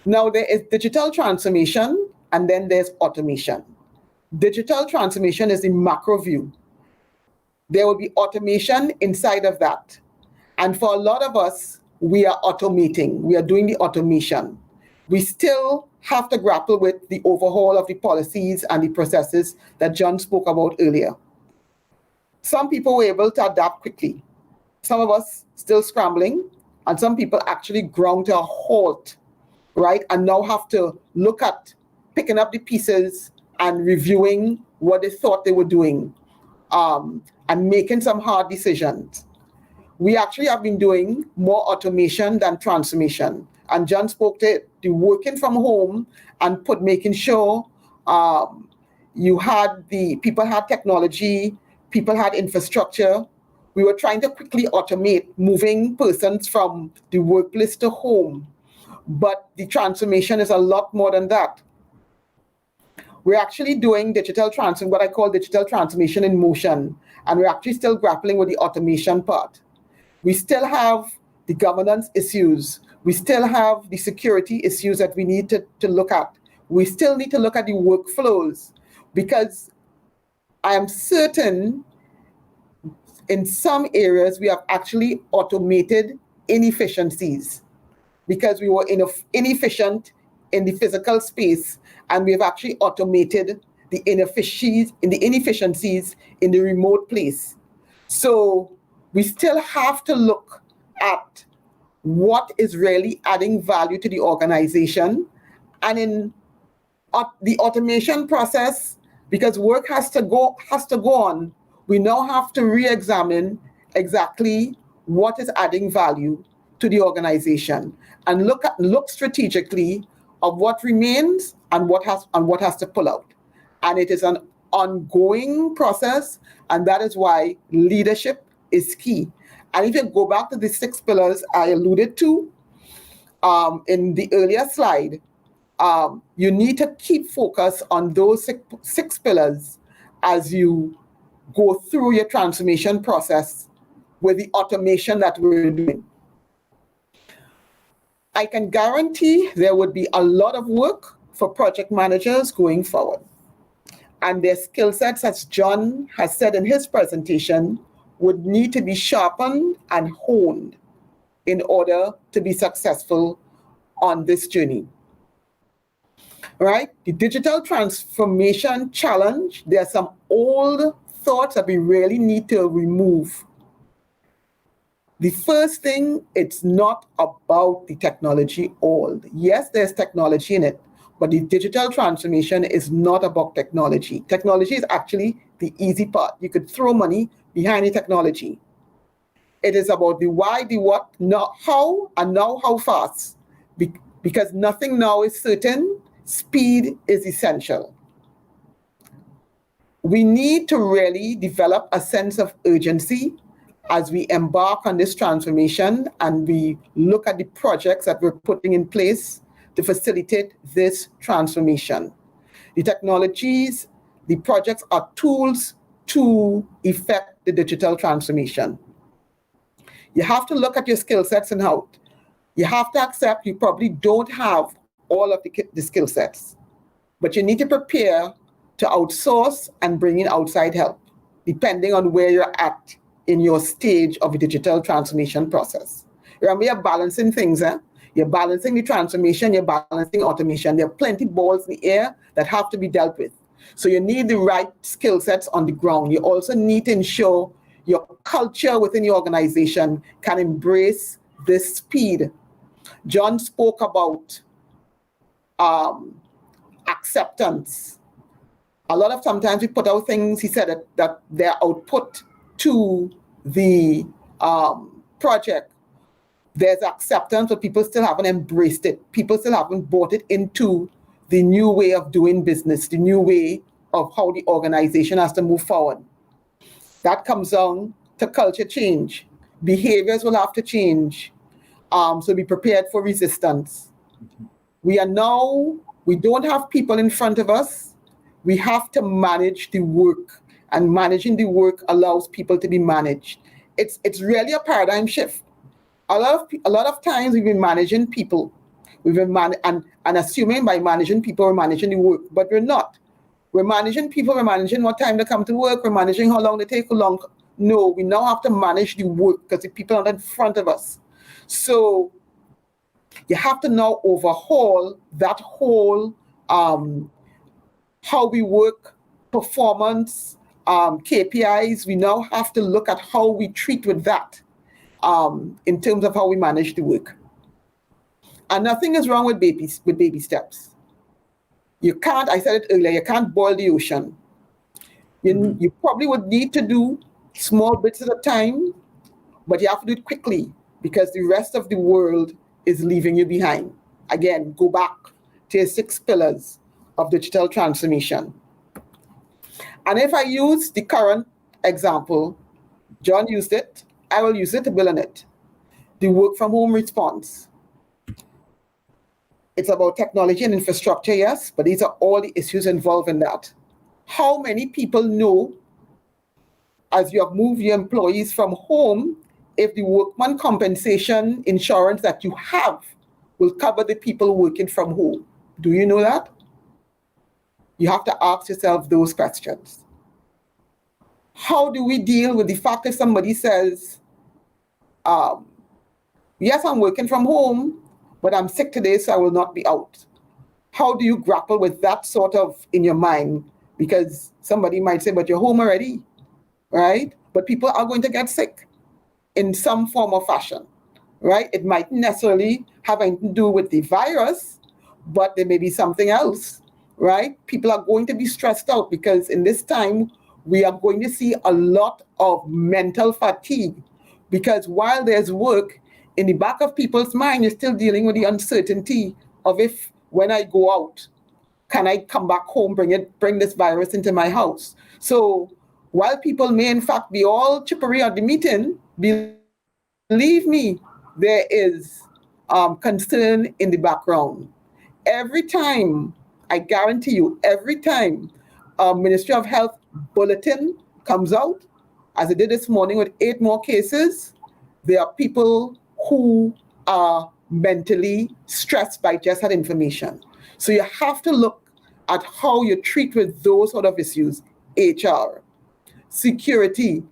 Now there is digital transformation and then there's automation. Digital transformation is the macro view. There will be automation inside of that. And for a lot of us, we are automating. We are doing the automation. We still have to grapple with the overhaul of the policies and the processes that John spoke about earlier. Some people were able to adapt quickly. Some of us still scrambling, and some people actually ground to a halt, right? And now have to look at picking up the pieces and reviewing what they thought they were doing, and making some hard decisions. We actually have been doing more automation than transformation. And John spoke to the working from home and making sure people had technology, people had infrastructure. We were trying to quickly automate moving persons from the workplace to home. But the transformation is a lot more than that. We're actually doing what I call digital transformation in motion. And we're actually still grappling with the automation part. We still have the governance issues. We still have the security issues that we need to look at. We still need to look at the workflows, because I am certain in some areas we have actually automated inefficiencies, because we were inefficient in the physical space, and we have actually automated the inefficiencies in the remote place. So we still have to look at what is really adding value to the organization. And in the automation process, because work has to go on, we now have to re-examine exactly what is adding value to the organization and look strategically of what remains and what has to pull out. And it is an ongoing process, and that is why leadership is key. And if you go back to the 6 pillars I alluded to in the earlier slide, you need to keep focus on those 6 pillars as you go through your transformation process with the automation that we're doing. I can guarantee there would be a lot of work for project managers going forward. And their skill sets, as John has said in his presentation, would need to be sharpened and honed in order to be successful on this journey. Right? The digital transformation challenge, there are some old thoughts that we really need to remove. The first thing, it's not about the technology all. Yes, there's technology in it, but the digital transformation is not about technology. Technology is actually the easy part. You could throw money behind the technology. It is about the why, the what, not how, and now how fast. Because nothing now is certain, speed is essential. We need to really develop a sense of urgency as we embark on this transformation and we look at the projects that we're putting in place to facilitate this transformation. The technologies, the projects are tools to effect the digital transformation. You have to look at your skill sets and how. You have to accept you probably don't have all of the skill sets, but you need to prepare to outsource and bring in outside help, depending on where you're at in your stage of the digital transformation process. Remember, you're balancing things. You're balancing the transformation, you're balancing automation. There are plenty of balls in the air that have to be dealt with. So you need the right skill sets on the ground. You also need to ensure your culture within your organization can embrace this speed. John spoke about acceptance. A lot of sometimes we put out things, he said that their output to the project, there's acceptance, but people still haven't embraced it. People still haven't bought it into the new way of doing business, the new way of how the organization has to move forward. That comes down to culture change. Behaviors will have to change. So be prepared for resistance. We don't have people in front of us. We have to manage the work, and managing the work allows people to be managed. It's really a paradigm shift. A lot of times we've been managing people. We've been and assuming by managing people we're managing the work, but we're not. We're managing people, we're managing what time they come to work, we're managing how long they take, how long. No, we now have to manage the work because the people are in front of us. So you have to now overhaul that whole how we work, performance, KPIs. We now have to look at how we treat with that in terms of how we manage the work. And nothing is wrong with baby steps. You can't, I said it earlier, you can't boil the ocean. You probably would need to do small bits at a time, but you have to do it quickly because the rest of the world is leaving you behind. Again, go back to your 6 pillars of digital transformation. And if I use the current example, John used it, I will use it to build on it. The work from home response. It's about technology and infrastructure, yes, but these are all the issues involved in that. How many people know, as you have moved your employees from home, if the workman compensation insurance that you have will cover the people working from home? Do you know that? You have to ask yourself those questions. How do we deal with the fact if somebody says, yes, I'm working from home, but I'm sick today, so I will not be out? How do you grapple with that sort of in your mind? Because somebody might say, but you're home already, right? But people are going to get sick in some form or fashion, right? It might necessarily have anything to do with the virus, but there may be something else, right? People are going to be stressed out because in this time, we are going to see a lot of mental fatigue because while there's work, in the back of people's mind, you're still dealing with the uncertainty of if, when I go out, can I come back home, bring this virus into my house? So while people may in fact be all chippery at the meeting, believe me, there is concern in the background. Every time, I guarantee you, every time Ministry of Health bulletin comes out, as it did this morning with 8 more cases, there are people who are mentally stressed by just that information. So you have to look at how you treat with those sort of issues. HR, security.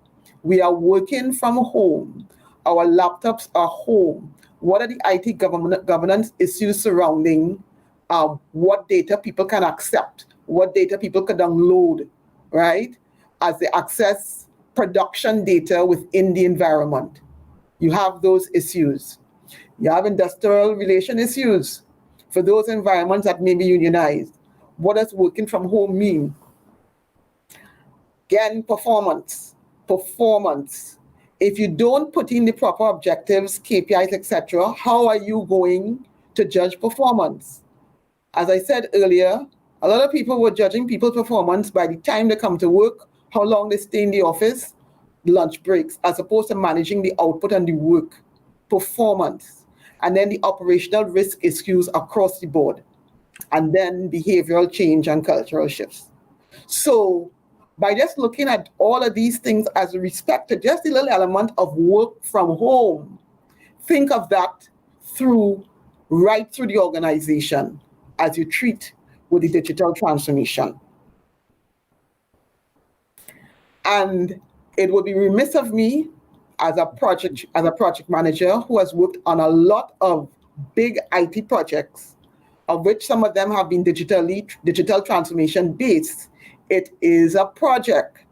We are working from home. Our laptops are home. What are the IT governance issues surrounding what data people can accept, what data people can download, right? As they access production data within the environment. You have those issues. You have industrial relation issues for those environments that may be unionized. What does working from home mean? Again, performance. If you don't put in the proper objectives, KPIs, etc., how are you going to judge performance? As I said earlier, a lot of people were judging people's performance by the time they come to work, how long they stay in the office, lunch breaks, as opposed to managing the output and the work, performance, and then the operational risk issues across the board, and then behavioral change and cultural shifts. So by just looking at all of these things as respect to just the little element of work from home, think of that right through the organization as you treat with the digital transformation. And it would be remiss of me as a project manager who has worked on a lot of big IT projects, of which some of them have been digital transformation based. It is a project.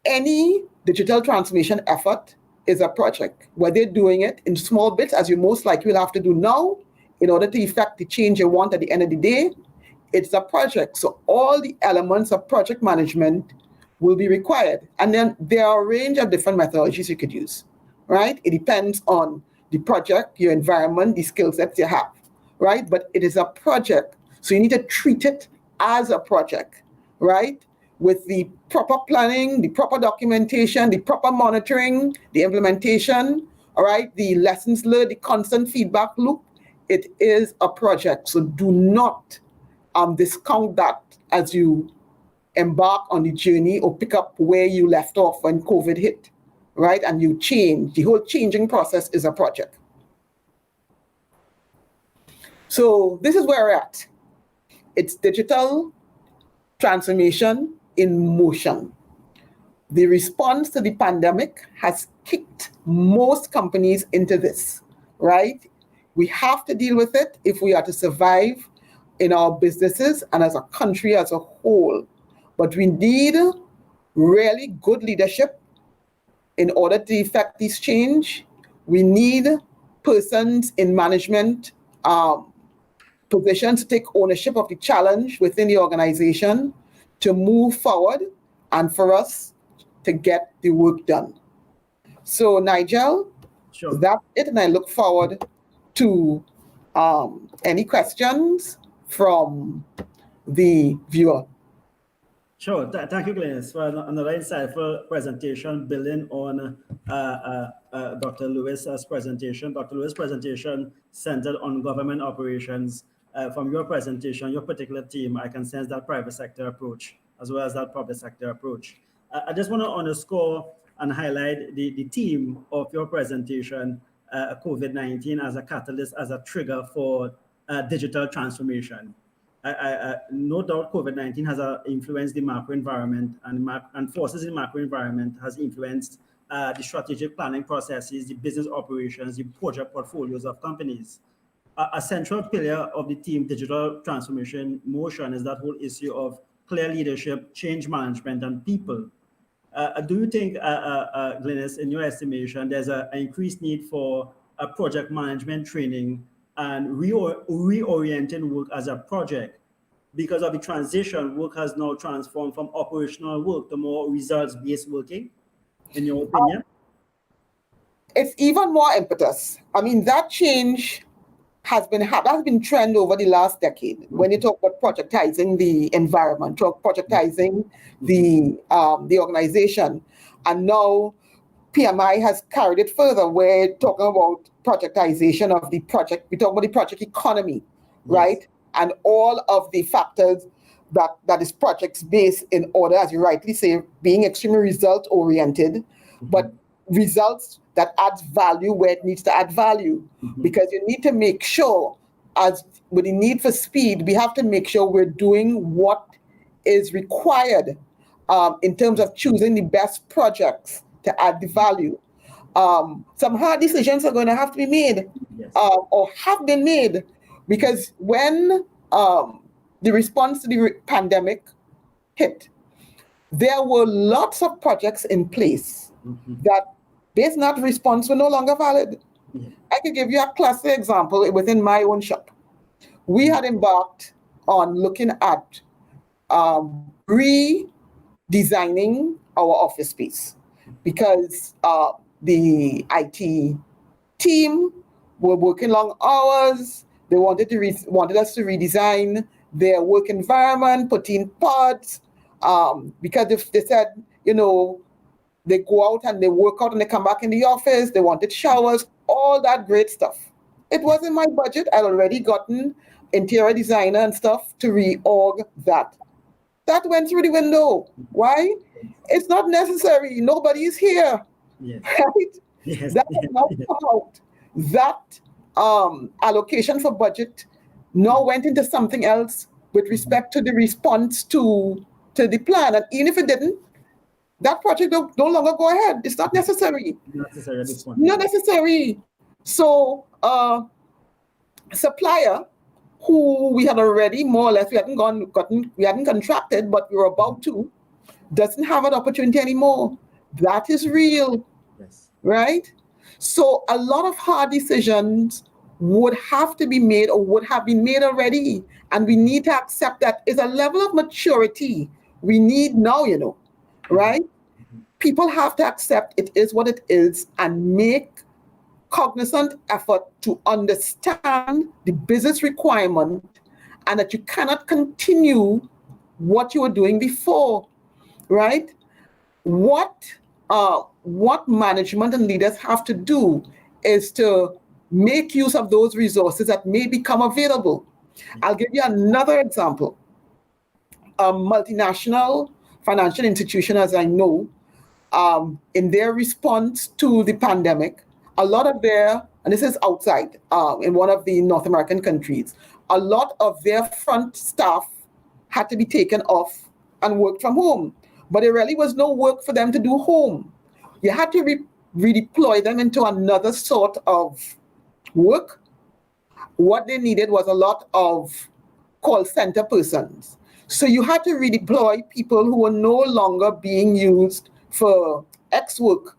Any digital transformation effort is a project. Whether they're doing it in small bits, as you most likely will have to do now, in order to effect the change you want at the end of the day, it's a project. So all the elements of project management will be required. And then there are a range of different methodologies you could use, right? It depends on the project, your environment, the skill sets you have, right? But it is a project. So you need to treat it as a project, right? With the proper planning, the proper documentation, the proper monitoring, the implementation, all right? The lessons learned, the constant feedback loop. It is a project. So do not discount that as you embark on the journey or pick up where you left off when COVID hit, right? And you change. The whole changing process is a project. So this is where we're at. It's digital transformation in motion. The response to the pandemic has kicked most companies into this, right? We have to deal with it if we are to survive in our businesses and as a country as a whole. But we need really good leadership in order to effect this change. We need persons in management positions to take ownership of the challenge within the organization to move forward and for us to get the work done. So Nigel,
Sure.
That's it, and I look forward to any questions from the viewer.
Sure. Thank you, Glennis, for another insightful presentation building on Dr. Lewis's presentation. Dr. Lewis's presentation centered on government operations. From your presentation, your particular team, I can sense that private sector approach as well as that public sector approach. I just want to underscore and highlight the theme of your presentation, COVID-19 as a catalyst, as a trigger for digital transformation. No doubt COVID-19 has influenced the macro environment, and forces in the macro environment has influenced the strategic planning processes, the business operations, the project portfolios of companies. A central pillar of the team digital transformation motion is that whole issue of clear leadership, change management, and people. Do you think, Glennis, in your estimation, there's an increased need for a project management training and reorienting work as a project? Because of the transition, work has now transformed from operational work to more results-based working, in your opinion?
It's even more impetus. I mean, that change has been trend over the last decade. When you talk about projectizing the environment, projectizing the organization, and now PMI has carried it further. We're talking about projectization of the project. We talk about the project economy, right? And all of the factors that is projects based in order, as you rightly say, being extremely result oriented, but results that adds value where it needs to add value. Because you need to make sure, as with the need for speed, we have to make sure we're doing what is required in terms of choosing the best projects to add the value. Some hard decisions are going to have to be made,
Yes.
or have been made, because when the response to the pandemic hit, there were lots of projects in place that, based on that response, were no longer valid.
Yeah.
I could give you a classic example within my own shop. We had embarked on looking at redesigning our office space because the IT team were working long hours. They wanted us to redesign their work environment, put in pods, because if they said, they go out and they work out and they come back in the office, they wanted showers, all that great stuff. It was in my budget. I'd already gotten interior designer and stuff to reorg that. That went through the window. Why? It's not necessary. Nobody is here.
Yes.
Right?
Yes.
That has now come out. That allocation for budget now went into something else with respect to the response to the plan. And even if it didn't, that project no longer go ahead. It's not necessary.
Not necessary at this point.
Not necessary. So supplier who we had already more or less, we hadn't contracted, but we were about to, doesn't have an opportunity anymore. That is real.
Yes.
Right? So a lot of hard decisions would have to be made or would have been made already. And we need to accept that is a level of maturity we need now, right? People have to accept it is what it is and make cognizant effort to understand the business requirement and that you cannot continue what you were doing before, right? What management and leaders have to do is to make use of those resources that may become available. I'll give you another example. A multinational financial institution, as I know, in their response to the pandemic, a lot of their, and this is outside, in one of the North American countries, a lot of their front staff had to be taken off and work from home. But there really was no work for them to do home. You had to redeploy them into another sort of work. What they needed was a lot of call center persons. So you had to redeploy people who were no longer being used for X work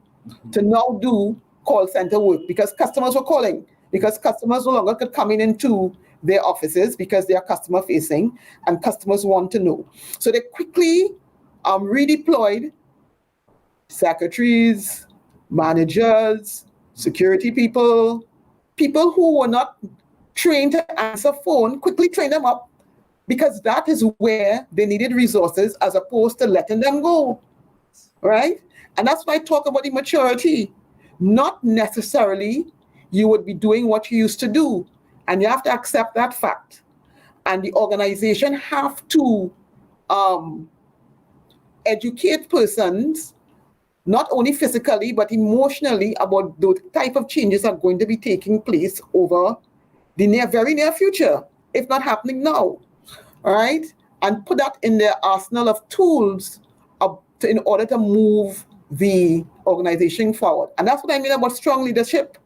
to now do call center work because customers were calling, because customers no longer could come into their offices because they are customer facing and customers want to know. So they quickly redeployed secretaries, managers, security people who were not trained to answer phone, quickly train them up because that is where they needed resources as opposed to letting them go, right? And that's why I talk about the maturity. Not necessarily you would be doing what you used to do, and you have to accept that fact. And the organization have to educate persons, not only physically, but emotionally about the type of changes that are going to be taking place over the very near future, if not happening now, all right? And put that in their arsenal of tools in order to move the organization forward. And that's what I mean about strong leadership,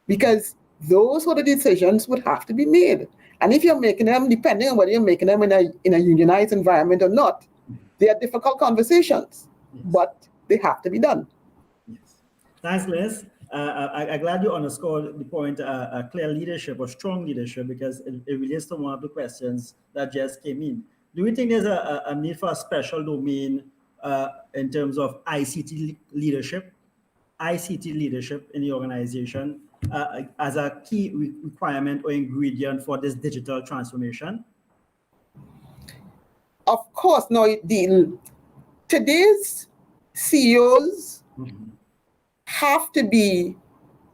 because those sort of decisions would have to be made. And if you're making them, depending on whether you're making them in a unionized environment or not, they are difficult conversations,
yes,
but they have to be done.
Yes. Thanks, Liz. I'm glad you underscored the point, clear leadership or strong leadership, because it relates to one of the questions that just came in. Do we think there's a need for a special domain in terms of ICT leadership in the organization as a key requirement or ingredient for this digital transformation?
Of course, no. Today's CEOs have to be,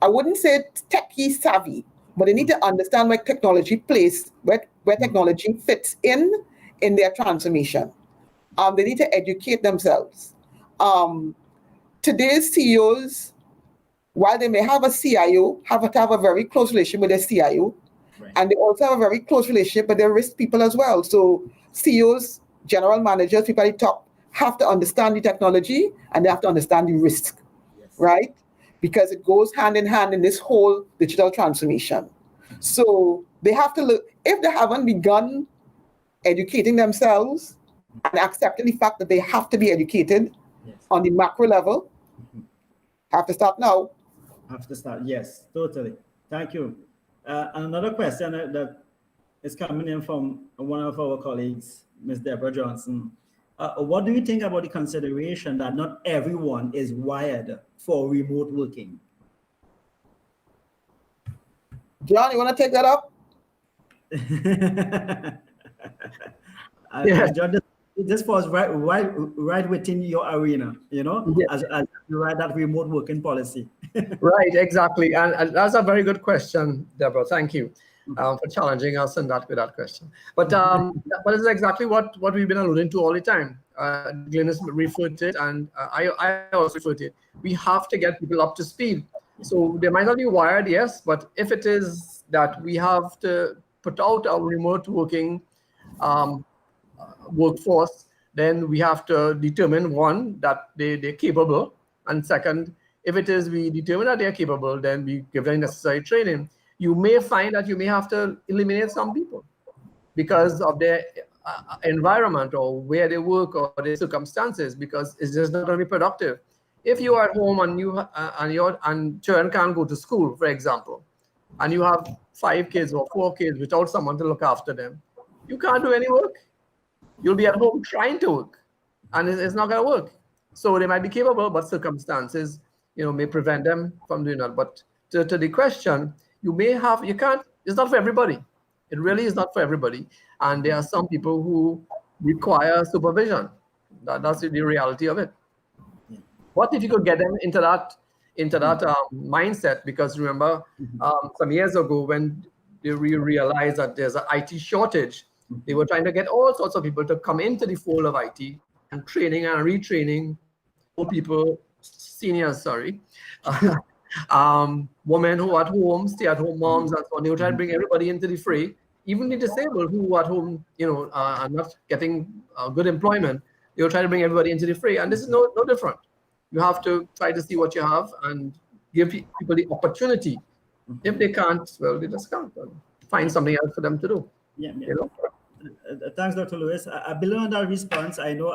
I wouldn't say techie savvy, but they need to understand where technology plays, where technology fits in their transformation. They need to educate themselves. Today's CEOs, while they may have a CIO, have to have a very close relationship with their CIO, right, and they also have a very close relationship with their risk people as well. So CEOs, general managers, people at the top, have to understand the technology and they have to understand the risk, right? Because it goes hand in hand in this whole digital transformation. So they have to look, if they haven't begun educating themselves and accepting the fact that they have to be educated on the macro level, have to start now.
Have to start, yes, totally. Thank you. Another question that is coming in from one of our colleagues, Ms. Deborah Johnson. What do you think about the consideration that not everyone is wired for remote working?
John, you want to take that up?
John, this falls right within your arena, you know, as you write that remote working policy.
Right, exactly. And that's a very good question, Deborah. Thank you for challenging us with that question. But it's exactly what we've been alluding to all the time. Glynis referred to it, and I also referred to it. We have to get people up to speed. So they might not be wired, yes, but if it is that we have to put out our remote working workforce, then we have to determine, one, that they're capable, and second, if it is we determine that they're capable, then we give them necessary training. You may find that you may have to eliminate some people because of their environment or where they work or their circumstances, because it's just not going to be productive. If you are at home and your children can't go to school, for example, and you have 5 kids or 4 kids without someone to look after them, you can't do any work. You'll be at home trying to work, and it's not going to work. So they might be capable, but circumstances, may prevent them from doing that. But to the question, you can't. It's not for everybody. It really is not for everybody. And there are some people who require supervision. That's the reality of it. What if you could get them into that mindset? Because remember, some years ago when they realized that there's an IT shortage, they were trying to get all sorts of people to come into the fold of IT and training and retraining old people, seniors, women who are at home, stay-at-home moms, and so on. They were trying to bring everybody into the fray, even the disabled who are at home, are not getting good employment. They were trying to bring everybody into the fray, and this is no different. You have to try to see what you have and give people the opportunity. If they can't, well, they just can't. Find something else for them to do.
Thanks, Dr. Lewis. I believe on that response, I know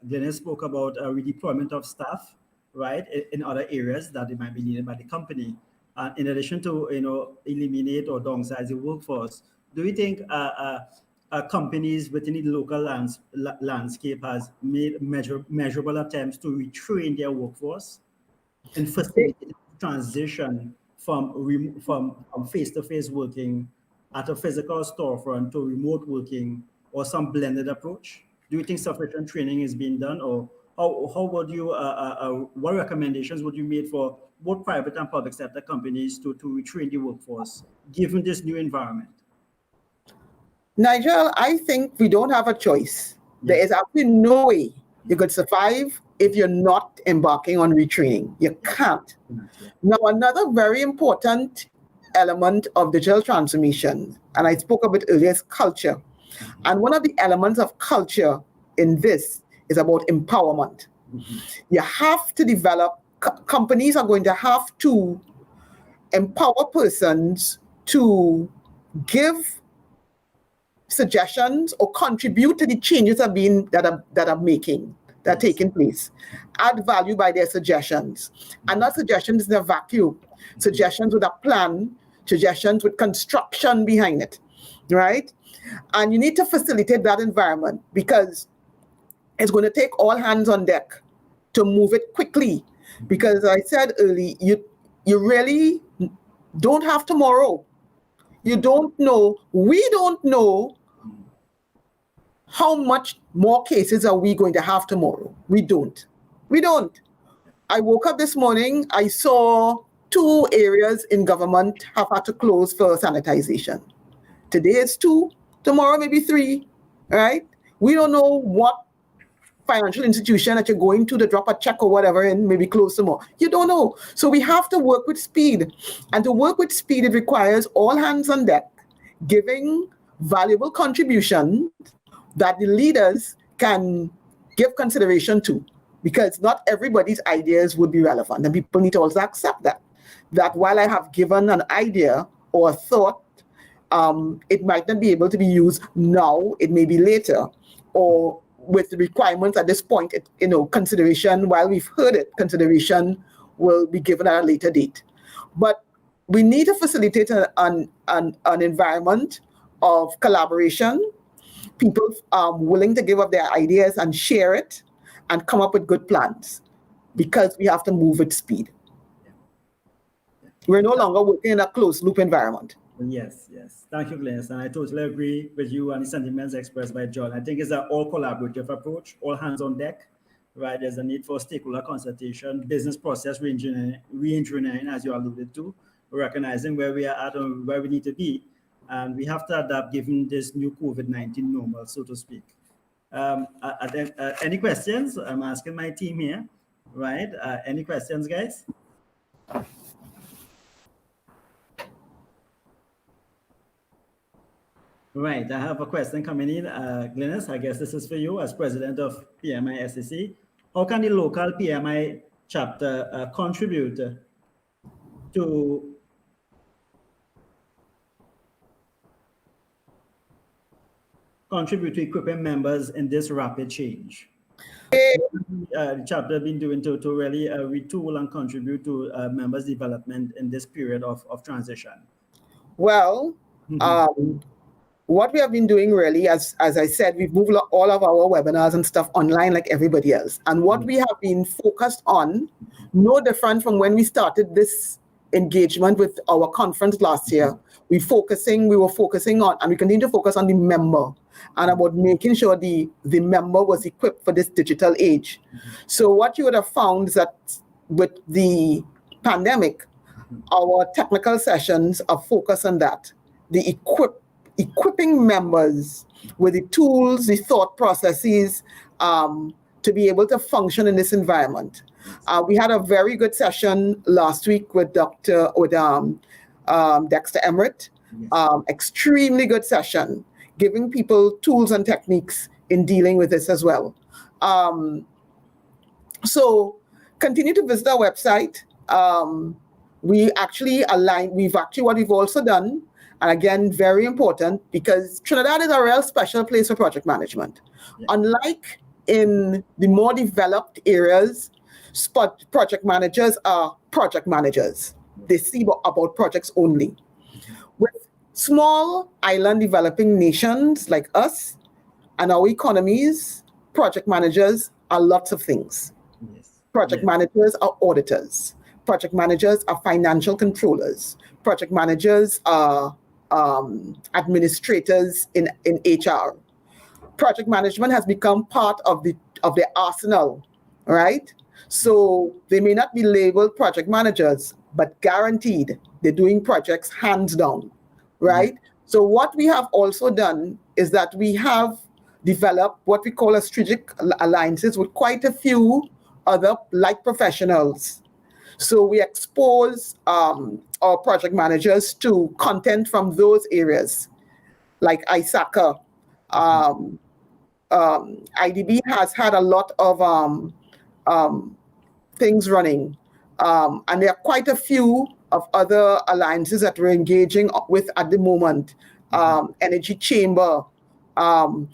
Glynis spoke about redeployment of staff, right, in other areas that they might be needed by the company. In addition to, eliminate or downsize the workforce, do you think companies within the local landscape has made measurable attempts to retrain their workforce and facilitate transition from face-to-face working at a physical storefront to remote working or some blended approach? Do you think sufficient training is being done, or how would you, what recommendations would you make for both private and public sector companies to retrain the workforce given this new environment?
Nigel, I think we don't have a choice. There is absolutely no way you could survive if you're not embarking on retraining. You can't. Now, another very important element of digital transformation, and I spoke a bit earlier, is culture. And one of the elements of culture in this is about empowerment. You have to develop, companies are going to have to empower persons to give suggestions or contribute to the changes that are taking place. Add value by their suggestions. And not suggestions in a vacuum. Suggestions with a plan, suggestions with construction behind it, right? And you need to facilitate that environment because it's going to take all hands on deck to move it quickly. Because as I said earlier, you really don't have tomorrow. You don't know. We don't know how much more cases are we going to have tomorrow. We don't. I woke up this morning, I saw 2 areas in government have had to close for sanitization. Today it's 2, tomorrow maybe 3, right? We don't know what financial institution that you're going to drop a check or whatever and maybe close some more. You don't know. So we have to work with speed. And to work with speed, it requires all hands on deck, giving valuable contributions that the leaders can give consideration to, because not everybody's ideas would be relevant, and people need to also accept that while I have given an idea or a thought, it might not be able to be used now, it may be later, or with the requirements at this point, consideration, while we've heard it, consideration will be given at a later date. But we need to facilitate an environment of collaboration, people willing to give up their ideas and share it and come up with good plans, because we have to move with speed. We're no longer working in a closed loop environment.
Yes. Thank you, Glennis. And I totally agree with you and the sentiments expressed by John. I think it's an all collaborative approach, all hands on deck, right? There's a need for stakeholder consultation, business process re-engineering, as you alluded to, recognizing where we are at and where we need to be. And we have to adapt given this new COVID-19 normal, so to speak. Any questions? I'm asking my team here, right? Any questions, guys? Right, I have a question coming in. Glennis, I guess this is for you as president of PMI SEC. How can the local PMI chapter contribute to equipping members in this rapid change? The chapter has been doing to really retool and contribute to members' development in this period of transition?
Well, what we have been doing really, as I said, we've moved all of our webinars and stuff online like everybody else. And what we have been focused on, no different from when we started this engagement with our conference last year, we were focusing on, and we continue to focus on the member and about making sure the member was equipped for this digital age. So what you would have found is that with the pandemic, our technical sessions are focused on that, the equipping members with the tools, the thought processes to be able to function in this environment. We had a very good session last week with Dexter Emmerich, extremely good session, giving people tools and techniques in dealing with this as well. So continue to visit our website. What we've also done, and again, very important, because Trinidad is a real special place for project management. Yeah. Unlike in the more developed areas, project managers are project managers. They see about projects only. With small island developing nations like us and our economies, project managers are lots of things. Yes. Project managers are auditors. Project managers are financial controllers. Project managers are administrators in HR. Project management has become part of the arsenal, right? So they may not be labeled project managers, but guaranteed they're doing projects hands down, right? So what we have also done is that we have developed what we call a strategic alliances with quite a few other like professionals. So we expose our project managers to content from those areas, like ISACA. IDB has had a lot of things running, and there are quite a few of other alliances that we're engaging with at the moment. Energy Chamber. We're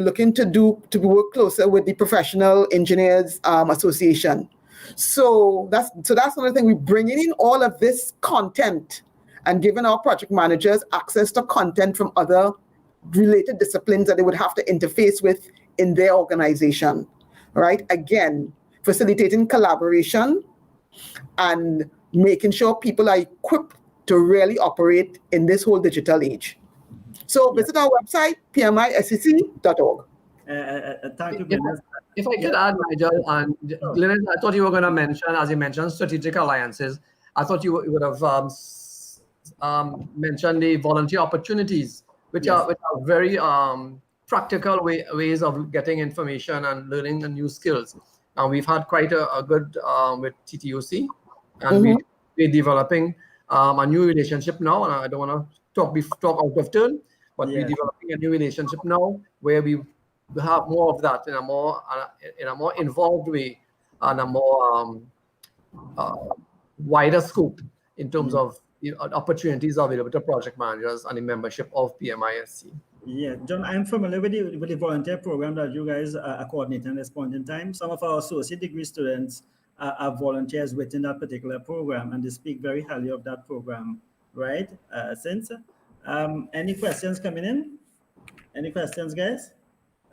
looking to work closer with the Professional Engineers Association. So that's another thing. We're bringing in all of this content and giving our project managers access to content from other related disciplines that they would have to interface with in their organization, right? Again, facilitating collaboration and making sure people are equipped to really operate in this whole digital age. So visit our website, pmisec.org.
Thank you, Glennis.
If I could add, Nigel, and Glennis, I thought you were going to mention, as you mentioned, strategic alliances. I thought you would have mentioned the volunteer opportunities, which are very practical ways of getting information and learning the new skills. And we've had quite a good with TTOC, and we're developing a new relationship now. And I don't want to talk out of turn, but we're developing a new relationship now where we we have more of that in a more involved way and a more wider scope in terms of opportunities available to project managers and the membership of PMISC.
Yeah, John, I'm familiar with the volunteer program that you guys are coordinating at this point in time. Some of our associate degree students are volunteers within that particular program, and they speak very highly of that program, right? Since any questions coming in? Any questions, guys?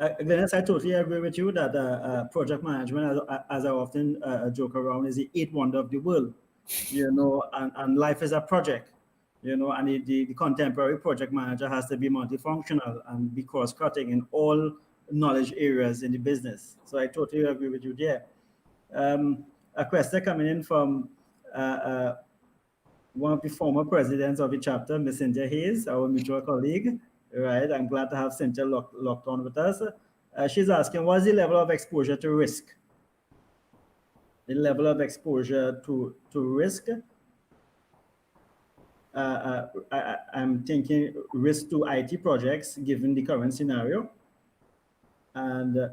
Glennis, I totally agree with you that project management, as I often joke around, is the eighth wonder of the world, and life is a project, and the contemporary project manager has to be multifunctional and be cross-cutting in all knowledge areas in the business. So I totally agree with you there. A question coming in from one of the former presidents of the chapter, Ms. Cynthia Hayes, our mutual colleague. Right, I'm glad to have Cynthia locked on with us. She's asking, what's the level of exposure to risk? The level of exposure to risk. I'm thinking risk to IT projects, given the current scenario, and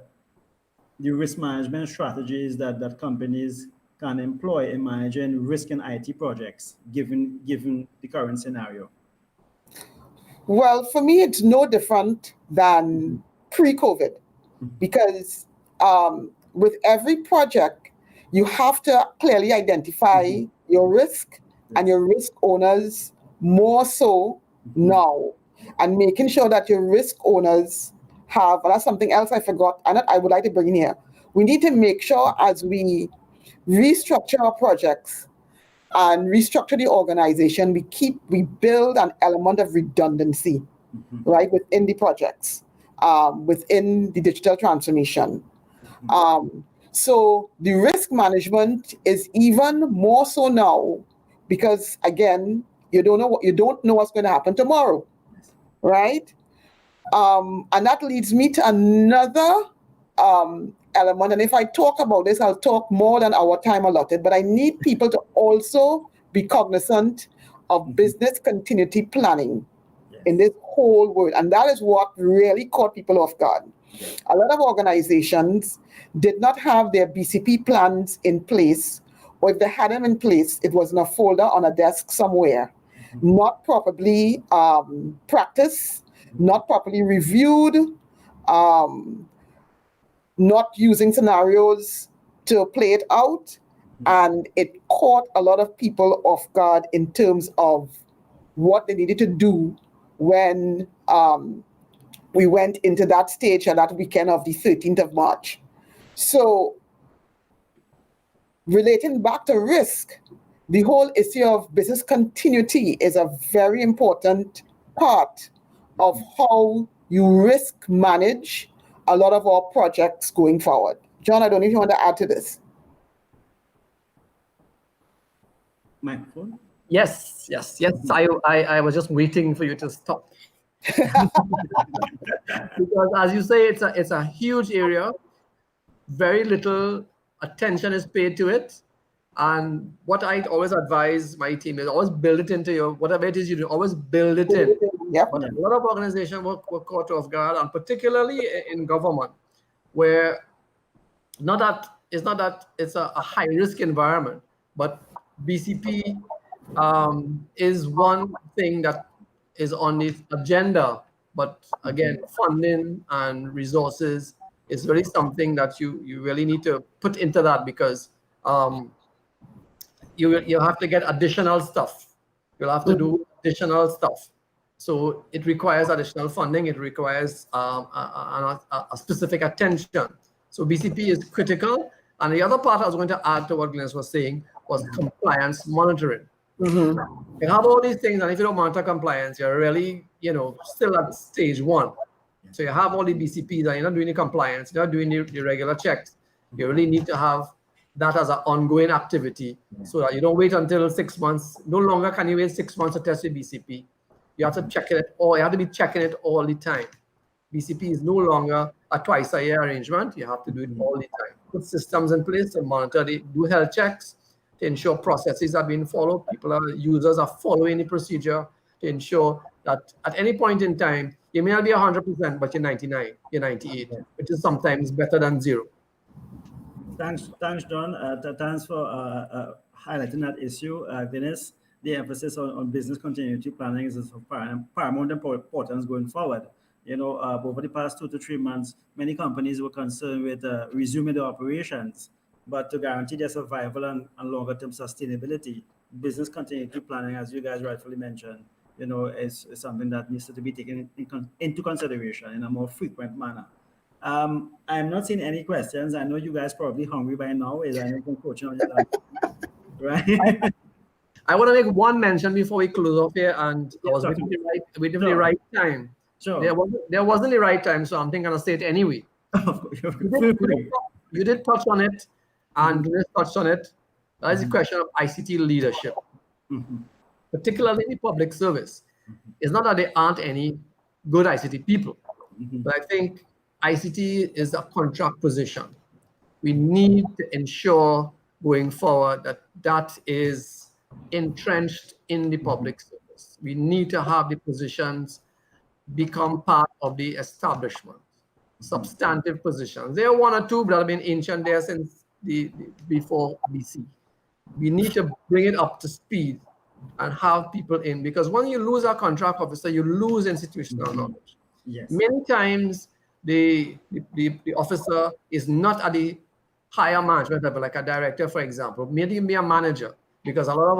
the risk management strategies that companies can employ in managing risk in IT projects, given the current scenario.
Well, for me, it's no different than pre-COVID, because with every project, you have to clearly identify your risk and your risk owners more so now, and making sure that your risk owners have, and that's something else I forgot, and I would like to bring in here. We need to make sure as we restructure our projects and restructure the organization, we build an element of redundancy, right, within the projects, within the digital transformation. So the risk management is even more so now, because again, you don't know what's going to happen tomorrow, right? And that leads me to another element, and if I talk about this, I'll talk more than our time allotted, but I need people to also be cognizant of business continuity planning in this whole world, and that is what really caught people off guard. A lot of organizations did not have their BCP plans in place, or if they had them in place, it was in a folder on a desk somewhere, not properly practiced, not properly reviewed, not using scenarios to play it out, and it caught a lot of people off guard in terms of what they needed to do when we went into that stage at that weekend of the 13th of March. So relating back to risk, the whole issue of business continuity is a very important part of how you risk manage a lot of our projects going forward. John, I don't know if you want to add to this.
Microphone?
Yes. I was just waiting for you to stop. Because as you say, it's a huge area. Very little attention is paid to it. And what I always advise my team is always build it into your, whatever it is you do, always build it in.
Yep.
But a lot of organizations were caught off guard, and particularly in government, where it's not that it's a high risk environment, but BCP is one thing that is on the agenda. But again, funding and resources is really something that you really need to put into that, because you have to get additional stuff. You'll have to do additional stuff. So it requires additional funding. It requires a specific attention. So BCP is critical. And the other part I was going to add to what Glenn was saying was compliance monitoring. You have all these things, and if you don't monitor compliance, you're really, still at stage one. So you have all the BCPs, and you're not doing the compliance, you're not doing the regular checks. You really need to have that as an ongoing activity, so that you don't wait until 6 months. No longer can you wait 6 months to test your BCP. You have to check it, or you have to be checking it all the time. BCP is no longer a twice-a-year arrangement. You have to do it all the time. Put systems in place to monitor, do health checks, to ensure processes are being followed. Users are following the procedure, to ensure that at any point in time, You may not be 100%, but you're 99, you're 98, which is sometimes better than zero.
Thanks, John. Thanks for highlighting that issue, Dennis. The emphasis on business continuity planning is of paramount importance going forward. Over the past 2 to 3 months, many companies were concerned with resuming their operations, but to guarantee their survival and longer-term sustainability, business continuity planning, as you guys rightfully mentioned, is something that needs to be taken into consideration in a more frequent manner. I'm not seeing any questions. I know you guys probably hungry by now. Is there anything coaching on your right?
I want to make one mention before we close off here, and I was waiting the right time.
Sure.
There wasn't the right time, so I'm thinking I'll say it anyway. You did touch on it, and Dennis touched on it. That is the question of ICT leadership, particularly in public service. It's not that there aren't any good ICT people, but I think ICT is a contract position. We need to ensure going forward that that is entrenched in the public service. We need to have the positions become part of the establishment, substantive positions. There are 1 or 2 that have been ancient there since before BC. We need to bring it up to speed and have people in, because when you lose a contract officer, you lose institutional knowledge.
Yes.
Many times the officer is not at the higher management level, like a director, for example, maybe be a manager, because a lot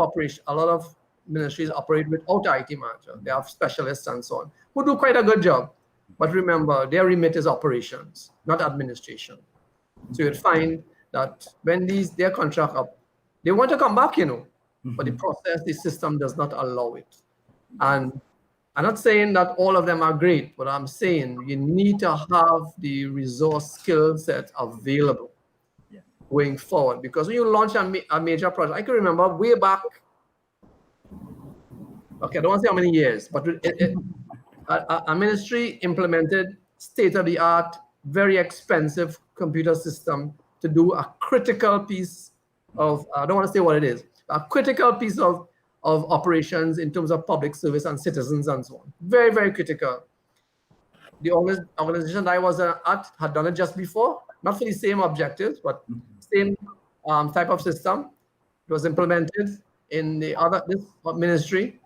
of ministries operate without IT manager. They have specialists and so on, who do quite a good job. But remember, their remit is operations, not administration. So you'd find that when their contract up, they want to come back, but the process, the system does not allow it. And I'm not saying that all of them are great, but I'm saying you need to have the resource skill set available going forward. Because when you launch a major project, I can remember way back, okay, I don't want to say how many years, but a ministry implemented state-of-the-art, very expensive computer system to do a critical piece of, I don't want to say what it is, a critical piece of operations in terms of public service and citizens and so on. Very, very critical. The organization that I was at had done it just before, not for the same objectives, but same type of system. It was implemented in this ministry.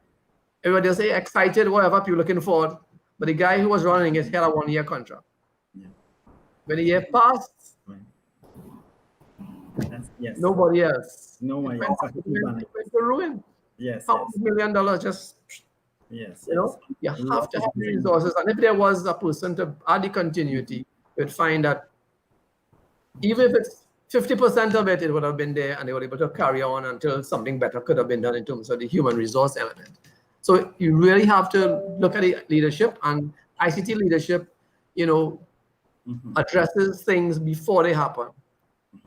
Everybody was excited, whatever, people looking forward. But the guy who was running it had a 1-year contract. When the year passed, nobody else.
No one
else. Went to ruin.
Yes.
$1 million just.
Yes.
You have to have the resources. And if there was a person to add the continuity, you'd find that even if it's 50% of it, it would have been there and they were able to carry on until something better could have been done in terms of the human resource element. So you really have to look at the leadership, and ICT leadership, addresses things before they happen.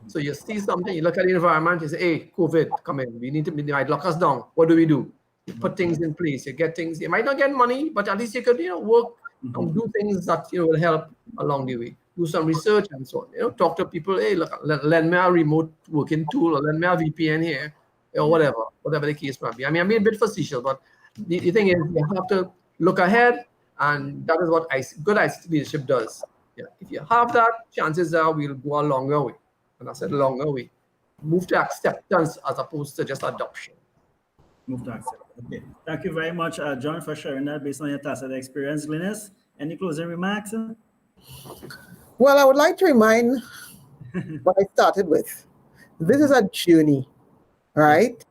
So you see something, you look at the environment, you say, hey, COVID, come in. They might lock us down. What do? You put things in place, you get things, you might not get money, but at least you could, work and do things that, will help along the way. Do some research and so on. Talk to people, hey, look, lend me a remote working tool, or lend me a VPN here, or whatever the case might be. I mean, I'm a bit facetious, but the thing is, you have to look ahead, and that is what good ICT leadership does. Yeah. If you have that, chances are we'll go a longer way. And I said longer way. Move to acceptance as opposed to just adoption.
Move to accept. Okay. Thank you very much, John, for sharing that based on your tacit experience. Glynis, any closing remarks?
Well, I would like to remind what I started with. This is a journey, right?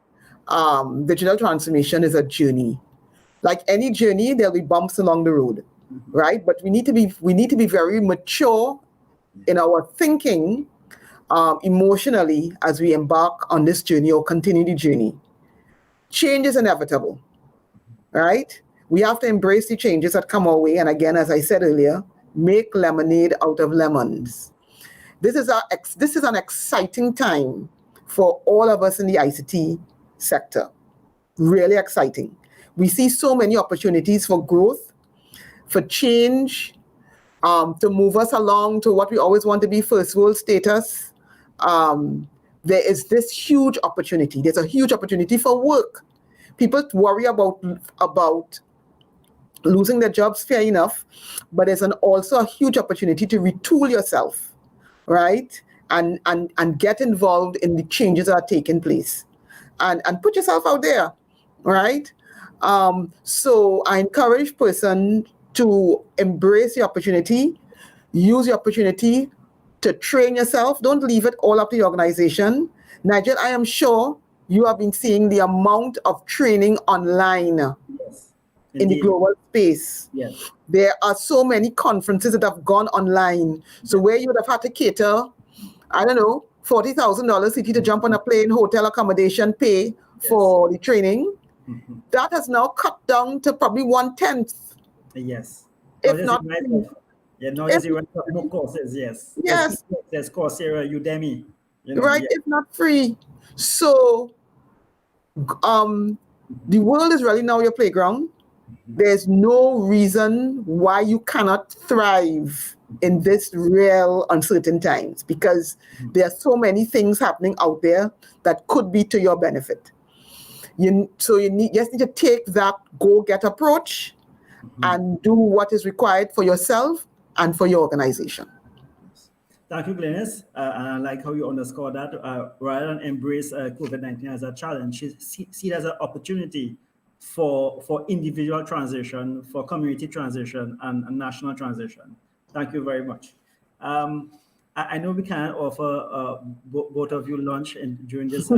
Digital transformation is a journey. Like any journey, there'll be bumps along the road, right? But we need to be very mature in our thinking, emotionally, as we embark on this journey or continue the journey. Change is inevitable, right? We have to embrace the changes that come our way. And again, as I said earlier, make lemonade out of lemons. This is an exciting time for all of us in the ICT sector. Really exciting. We see so many opportunities for growth, for change, to move us along to what we always want to be, first world status. There is this huge opportunity. There's a huge opportunity for work. People worry about losing their jobs, fair enough, but there's also a huge opportunity to retool yourself, right? And get involved in the changes that are taking place, and put yourself out there, right? So I encourage person to embrace the opportunity, use the opportunity to train yourself. Don't leave it all up to the organization. Nigel, I am sure you have been seeing the amount of training online
Yes.
in the
Indeed.
global space.
Yes.
There are so many conferences that have gone online. So where you would have had to cater, I don't know, $40,000 city to jump on a plane, hotel accommodation, pay for the training,
Mhm.
that has now cut down to probably 1/10,
Yes.
if not
Right
free.
off. Yeah, now
If
just right off book courses, yes.
yes,
There's Coursera, Udemy,
right,
yeah.
if not free. So the world is really now your playground. There's no reason why you cannot thrive in this real uncertain times, because there are so many things happening out there that could be to your benefit. So you just need to take that go-get approach and do what is required for yourself and for your organization.
Thank you, Glennis. And I like how you underscore that. Rather than embrace COVID-19 as a challenge, see it as an opportunity for individual transition, for community transition, and national transition. Thank you very much. I know we can't offer both of you lunch during this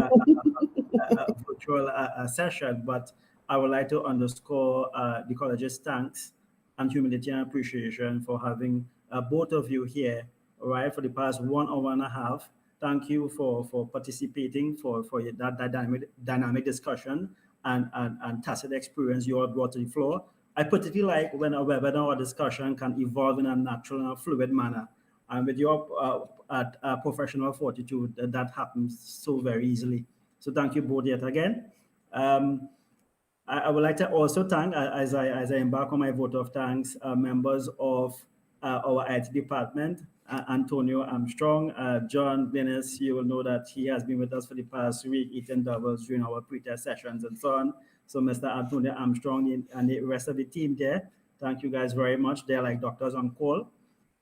virtual session, but I would like to underscore the college's thanks and humility and appreciation for having both of you here, right, for the past 1 hour and a half. Thank you for participating, for that dynamic discussion and tacit experience you all brought to the floor. I particularly like when a webinar or discussion can evolve in a natural and fluid manner. And with your professional fortitude, that happens so very easily. So thank you both yet again. I would like to also thank, as I embark on my vote of thanks, members of our IT department, Antonio Armstrong, John Glennis. You will know that he has been with us for the past week, eating doubles during our pre-test sessions and so on. So Mr. Antonio Armstrong and the rest of the team there, thank you guys very much. They're like doctors on call.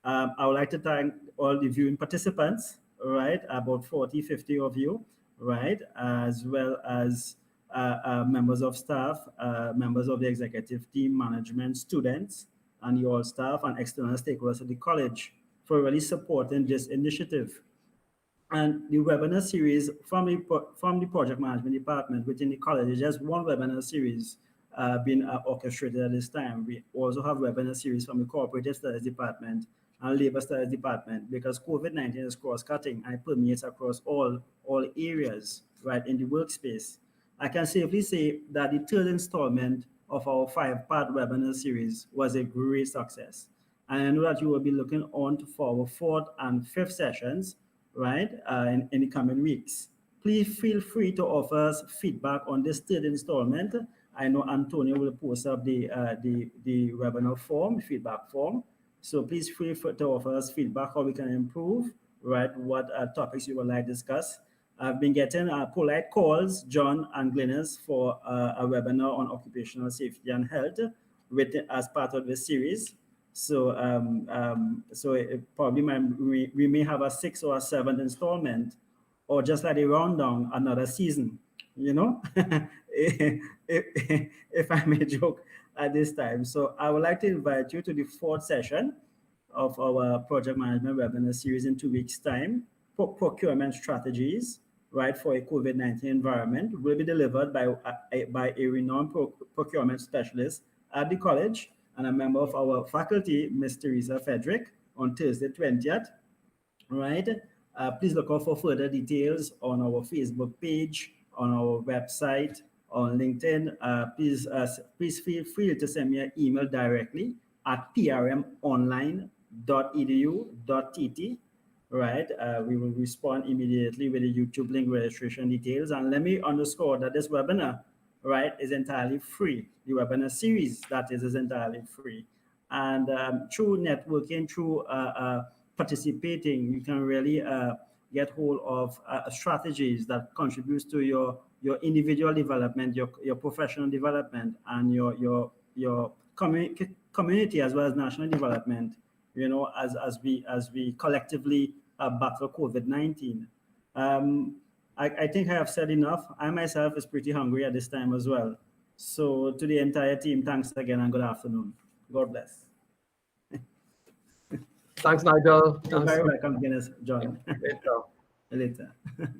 I would like to thank all the viewing participants, right? About 40, 50 of you, right? As well as members of staff, members of the executive team, management, students, and your staff and external stakeholders at the college for really supporting this initiative. And the webinar series from the project management department within the college is just one webinar series being orchestrated at this time. We also have webinar series from the cooperative studies department and labor studies department, because COVID-19 is cross-cutting and it permeates across all areas, right, in the workspace. I can safely say that the third installment of our 5-part webinar series was a great success. And I know that you will be looking on for our 4th and 5th sessions, right, in the coming weeks. Please feel free to offer us feedback on this third installment. I know Antonio will post up the webinar form, feedback form. So please feel free to offer us feedback how we can improve, right, what topics you would like to discuss. I've been getting polite calls, John and Glennis, for a webinar on occupational safety and health as part of the series. So we may have a 6th or a 7th installment, or just like a rundown, another season, if I may joke at this time. So I would like to invite you to the 4th session of our project management webinar series in 2 weeks' time. Procurement strategies, right, for a COVID-19 environment will be delivered by a renowned procurement specialist at the college and a member of our faculty, Ms. Teresa Frederick, on Thursday 20th, right? Please look out for further details on our Facebook page, on our website, on LinkedIn. Please feel free to send me an email directly at prmonline.edu.tt, right? We will respond immediately with the YouTube link registration details. And let me underscore that this webinar, right, is entirely free. The webinar series, that is entirely free. And through networking, through participating, you can really get hold of strategies that contributes to your individual development, your professional development, and your community as well as national development, as we collectively battle COVID-19. I think I have said enough. I myself is pretty hungry at this time as well. So to the entire team, thanks again and good afternoon. God bless.
Thanks, Nigel.
You're
Thanks.
very welcome, Guinness, John.
Later.
Later.